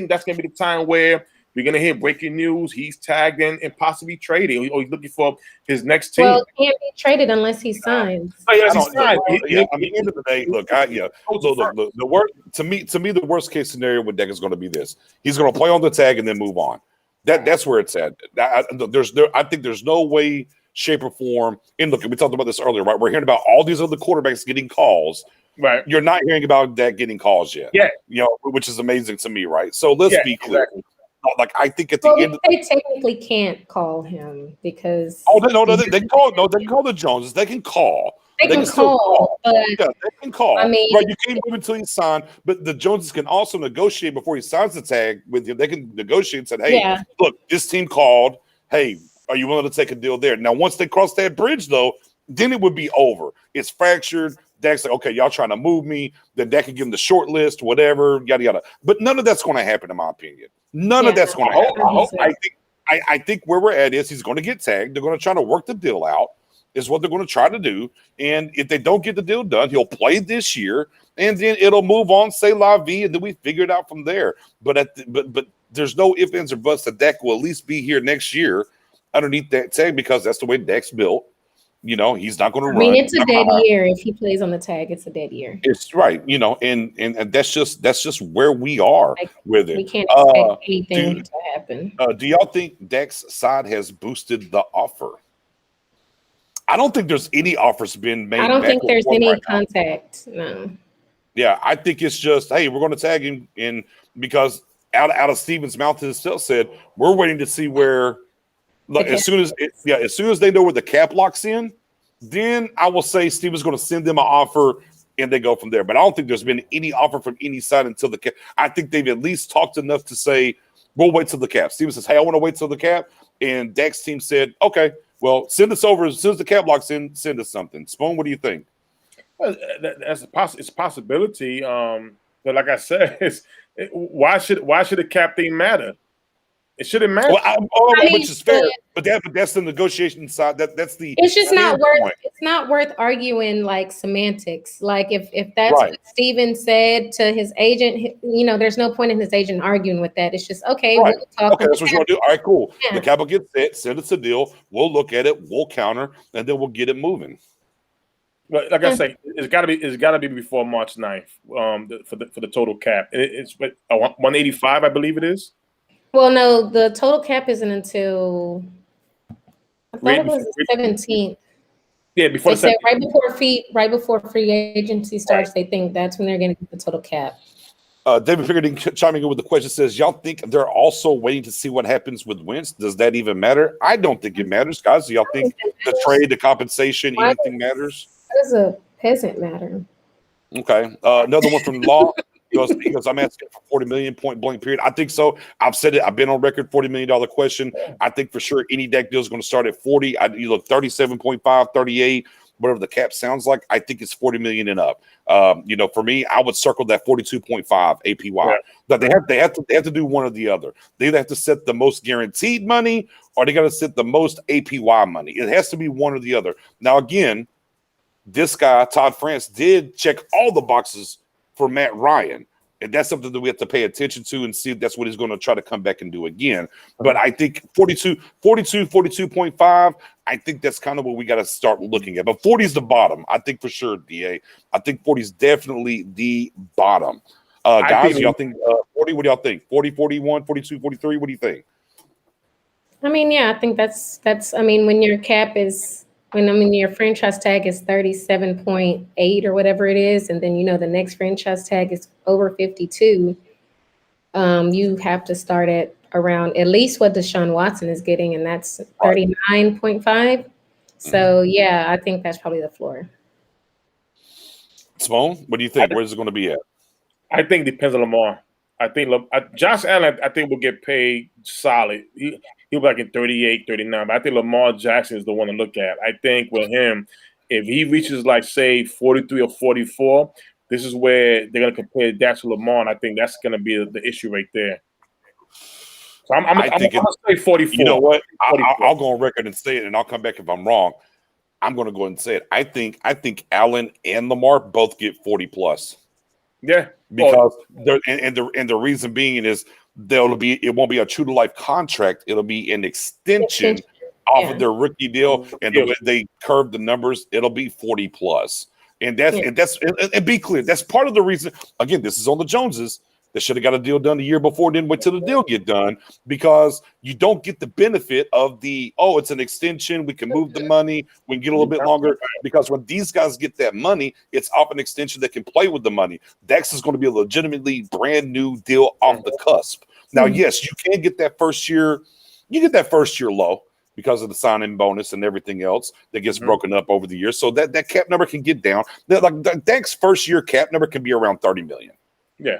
that's going to be the time where we're going to hear breaking news. He's tagged in and possibly traded. Or he's looking for his next team. Well, he can't be traded unless he signs. I mean, at the end of the day, look, the worst to me, the worst case scenario with Dak is going to be this: he's going to play on the tag and then move on. That's where it's at. I think there's no way, shape, or form. And look, we talked about this earlier, right? We're hearing about all these other quarterbacks getting calls. Right. You're not hearing about Dak getting calls yet. Yeah. Which is amazing to me, right? So let's be clear. Exactly. Like I think at the end, they technically can't call him because they can call the Joneses. They can call. They can call, but they can call. I mean, right? You can't move until you sign, but the Joneses can also negotiate before he signs the tag with you. They can negotiate and say, "Hey, look, this team called. Hey, are you willing to take a deal there?" Now, once they cross that bridge, though, then it would be over. It's fractured. Dak's like, okay, y'all trying to move me. Then Dak can give him the short list, whatever, yada yada. But none of that's going to happen, in my opinion. None of that's going to happen. I think where we're at is he's going to get tagged. They're going to try to work the deal out, is what they're going to try to do. And if they don't get the deal done, he'll play this year, and then it'll move on, say la vie, and then we figure it out from there. But there's no ifs, ands, or buts that Dak will at least be here next year underneath that tag because that's the way Dak's built. He's not going to run. I mean, it's a dead year. If he plays on the tag, it's a dead year. It's right, and that's just where we are with it. We can't expect anything to happen. Do y'all think Dak's side has boosted the offer? I don't think there's any offers been made. I don't think there's any contact. No. Yeah, I think it's just, hey, we're going to tag him in because out of Steven's mouth himself said we're waiting to see where. Look, as soon as they know where the cap locks in, then I will say Steven's going to send them an offer and they go from there. But I don't think there's been any offer from any side until the cap. I think they've at least talked enough to say, we'll wait till the cap. Steven says, hey, I want to wait till the cap. And Dak's team said, okay, well, send us over. As soon as the cap locks in, send us something. Spoon, what do you think? Well, it's a possibility. But like I said, why should the cap thing matter? It shouldn't matter. Well, which is fair, but that's the negotiation side. That's the. It's just not worth. Point. It's not worth arguing like semantics. Like if that's what Steven said to his agent, there's no point in his agent arguing with that. It's just okay. Right. We'll talk. Okay, that's what you want to do. All right, cool. Yeah. The cap will get set. Send us a deal. We'll look at it. We'll counter, and then we'll get it moving. But like I say, it's got to be before March 9th. For the total cap, it's 185, I believe it is. Well, no, the total cap isn't until I thought it was the 17th. Yeah, before they said right before free agency starts, they think that's when they're going to get the total cap. David Pickarding chiming in with the question says, y'all think they're also waiting to see what happens with Wentz? Does that even matter? I don't think it matters, guys. Do y'all think the trade, the compensation, anything matters? How does a peasant matter? Okay. Another one from Law. Because I'm asking for $40 million point blank period. I think so. I've said it. I've been on record. $40 million question. I think for sure any Dak deal is going to start at 40. You look 37.5, 38. whatever the cap sounds like, I think it's 40 million and up. For me, I would circle that 42.5 APY. Yeah. But they have to do one or the other. They either have to set the most guaranteed money or they got to set the most APY money. It has to be one or the other. Now, again, this guy, Todd France, did check all the boxes for Matt Ryan. And that's something that we have to pay attention to and see if that's what he's going to try to come back and do again. But I think 42.5, I think that's kind of what we got to start looking at. But 40 is the bottom, I think for sure, DA. I think 40 is definitely the bottom. Guys, y'all think 40? What do y'all think? 40, 41, 42, 43? What do you think? I mean, yeah, I think that's when your cap is your franchise tag is 37.8 or whatever it is, and then the next franchise tag is over 52. You have to start at around at least what Deshaun Watson is getting, and that's 39.5. So yeah, I think that's probably the floor. Simone, what do you think? Where's it going to be at? I think it depends on Lamar. I think Josh Allen, will get paid solid. He'll be like in 38, 39. But I think Lamar Jackson is the one to look at. I think with him, if he reaches like say 43 or 44, this is where they're going to compare that to Lamar, and I think that's going to be the issue right there. So I'm going to say 44. You know what? I'll go on record and say it, and I'll come back if I'm wrong. I'm going to go ahead and say it. I think Allen and Lamar both get 40 plus. Yeah, because the reason being is it won't be a true to life contract. It'll be an extension off of their rookie deal, and the way they curve the numbers, it'll be 40 plus. And be clear, that's part of the reason. Again, this is on the Joneses. They should have got a deal done the year before, didn't wait till the deal get done, because you don't get the benefit of it's an extension. We can move the money. We can get a little bit longer, because when these guys get that money, it's off an extension that can play with the money. Dax is going to be a legitimately brand new deal off the cusp. Now, yes, you can get that first year. You get that first year low because of the signing bonus and everything else that gets broken up over the years. So that cap number can get down. Like Dak's first year cap number can be around 30 million. Yeah.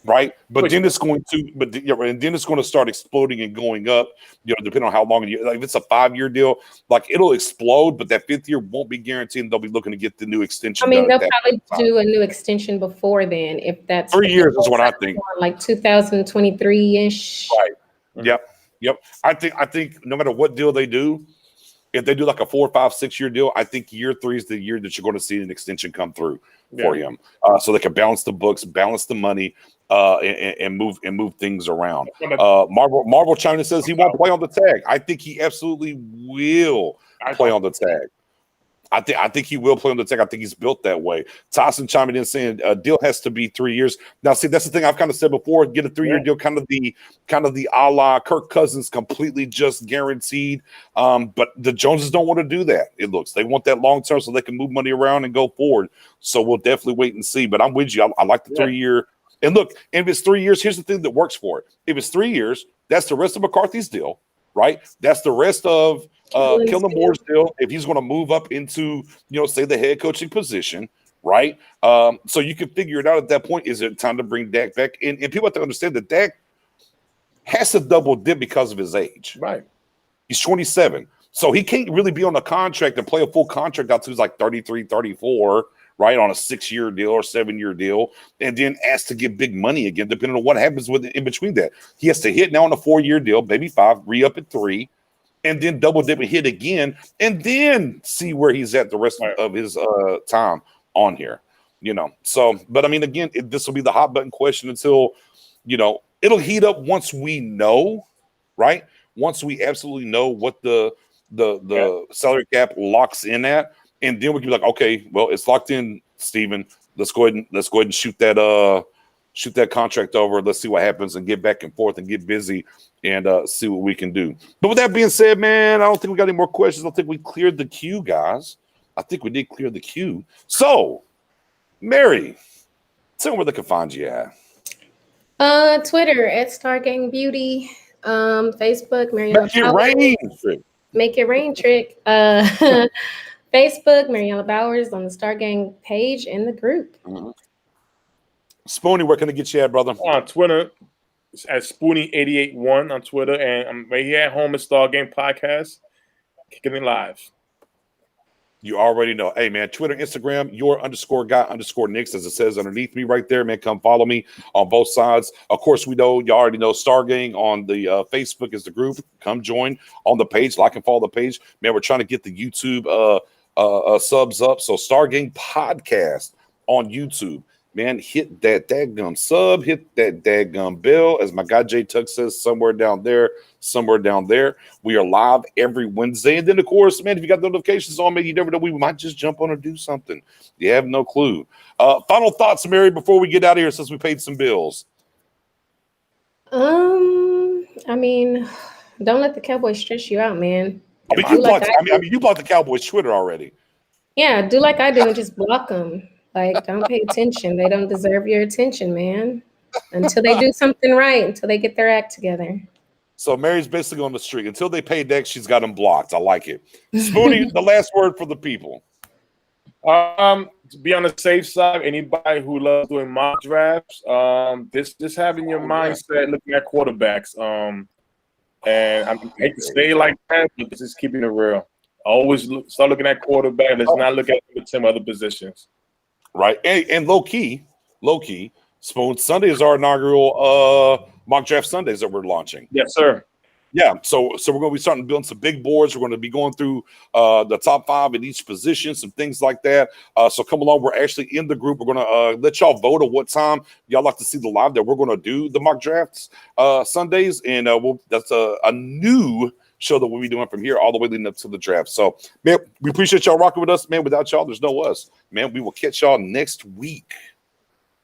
Right, but then it's going to start exploding and going up. Depending on how long if it's a 5-year deal, like it'll explode, but that 5th year won't be guaranteed. And they'll be looking to get the new extension. They'll probably do a new extension before then, if that's 3 years is what I think, like 2023-ish. Right. Yep. I think no matter what deal they do, if they do like a 4, 5, 6 year deal, I think year 3 is the year that you're going to see an extension come through for him, so they can balance the books, balance the money, and move things around. Marvel China says he won't play on the tag. I think he absolutely will play on the tag. I think he will play on the tag. I think he's built that way. Tyson chiming in saying a deal has to be 3 years. Now, see, that's the thing I've kind of said before. Get a 3-year deal, kind of the a la Kirk Cousins, completely just guaranteed. But the Joneses don't want to do that. It looks they want that long term so they can move money around and go forward. So we'll definitely wait and see. But I'm with you. I like the 3-year. And look, if it's 3 years, here's the thing that works for it. If it's 3 years, that's the rest of McCarthy's deal, right? That's the rest of Kellen Moore's deal. If he's going to move up into, say the head coaching position, right? So you can figure it out at that point. Is it time to bring Dak back? And people have to understand that Dak has to double dip because of his age. Right. He's 27. So he can't really be on a contract and play a full contract out to he's like 33, 34, right, on a 6-year deal or 7-year deal, and then ask to get big money again, depending on what happens with it in between that. He has to hit now on a 4-year deal, maybe 5, re-up at 3, and then double dip and hit again, and then see where he's at the rest of his time on here. So, but I mean, again, this will be the hot button question until, it'll heat up once we know, right? Once we absolutely know what the salary cap locks in at, and then we can be like, okay, well, it's locked in, Steven. Let's go ahead and shoot that contract over. Let's see what happens and get back and forth and get busy and see what we can do. But with that being said, man, I don't think we got any more questions. I don't think we cleared the queue, guys. I think we did clear the queue. So, Mary, tell me where they can find you at. Twitter at StarGangBeauty. Facebook, Mariella Make it rain, Trick. Make it rain, Trick. Facebook, Mariella Bowers on the Star Gang page in the group. Spoony, where can I get you at, brother? On Twitter, it's at Spoony881 on Twitter, and I'm right here at home at Star Gang Podcast, kicking it live. You already know. Hey, man, Twitter, Instagram, your_guy_Knicks, as it says underneath me right there, man. Come follow me on both sides. Of course, we know you already know Stargang on the Facebook is the group. Come join on the page. Like and follow the page. Man, we're trying to get the YouTube subs up. So Stargang Podcast on YouTube. Man, hit that dadgum sub, hit that dadgum bell. As my guy Jay Tuck says, somewhere down there. We are live every Wednesday. And then, of course, man, if you got notifications on, man, you never know. We might just jump on or do something. You have no clue. Final thoughts, Mary, before we get out of here since we paid some bills. I mean, don't let the Cowboys stress you out, man. I mean, you blocked the Cowboys Twitter already. Yeah, do like I do and just block them. Like, don't pay attention. They don't deserve your attention, man. Until they do something right, until they get their act together. So Mary's basically on the streak. Until they pay next, she's got them blocked. I like it. Spoonie, the last word for the people. To be on the safe side, anybody who loves doing mock drafts, just having your mindset looking at quarterbacks. And I hate to say like that, but just keeping it real. Always start looking at quarterback. Let's not look at the 10 other positions. Right. And low key, Spoon, Sunday is our inaugural mock draft Sundays that we're launching. Yes, sir. Yeah, so we're going to be starting building some big boards. We're going to be going through the top 5 in each position, some things like that. So come along. We're actually in the group. We're going to let y'all vote on what time y'all like to see the live that we're going to do the mock drafts Sundays, and that's a new show that we'll be doing from here all the way leading up to the draft. So, man, we appreciate y'all rocking with us, man. Without y'all, there's no us, man. We will catch y'all next week.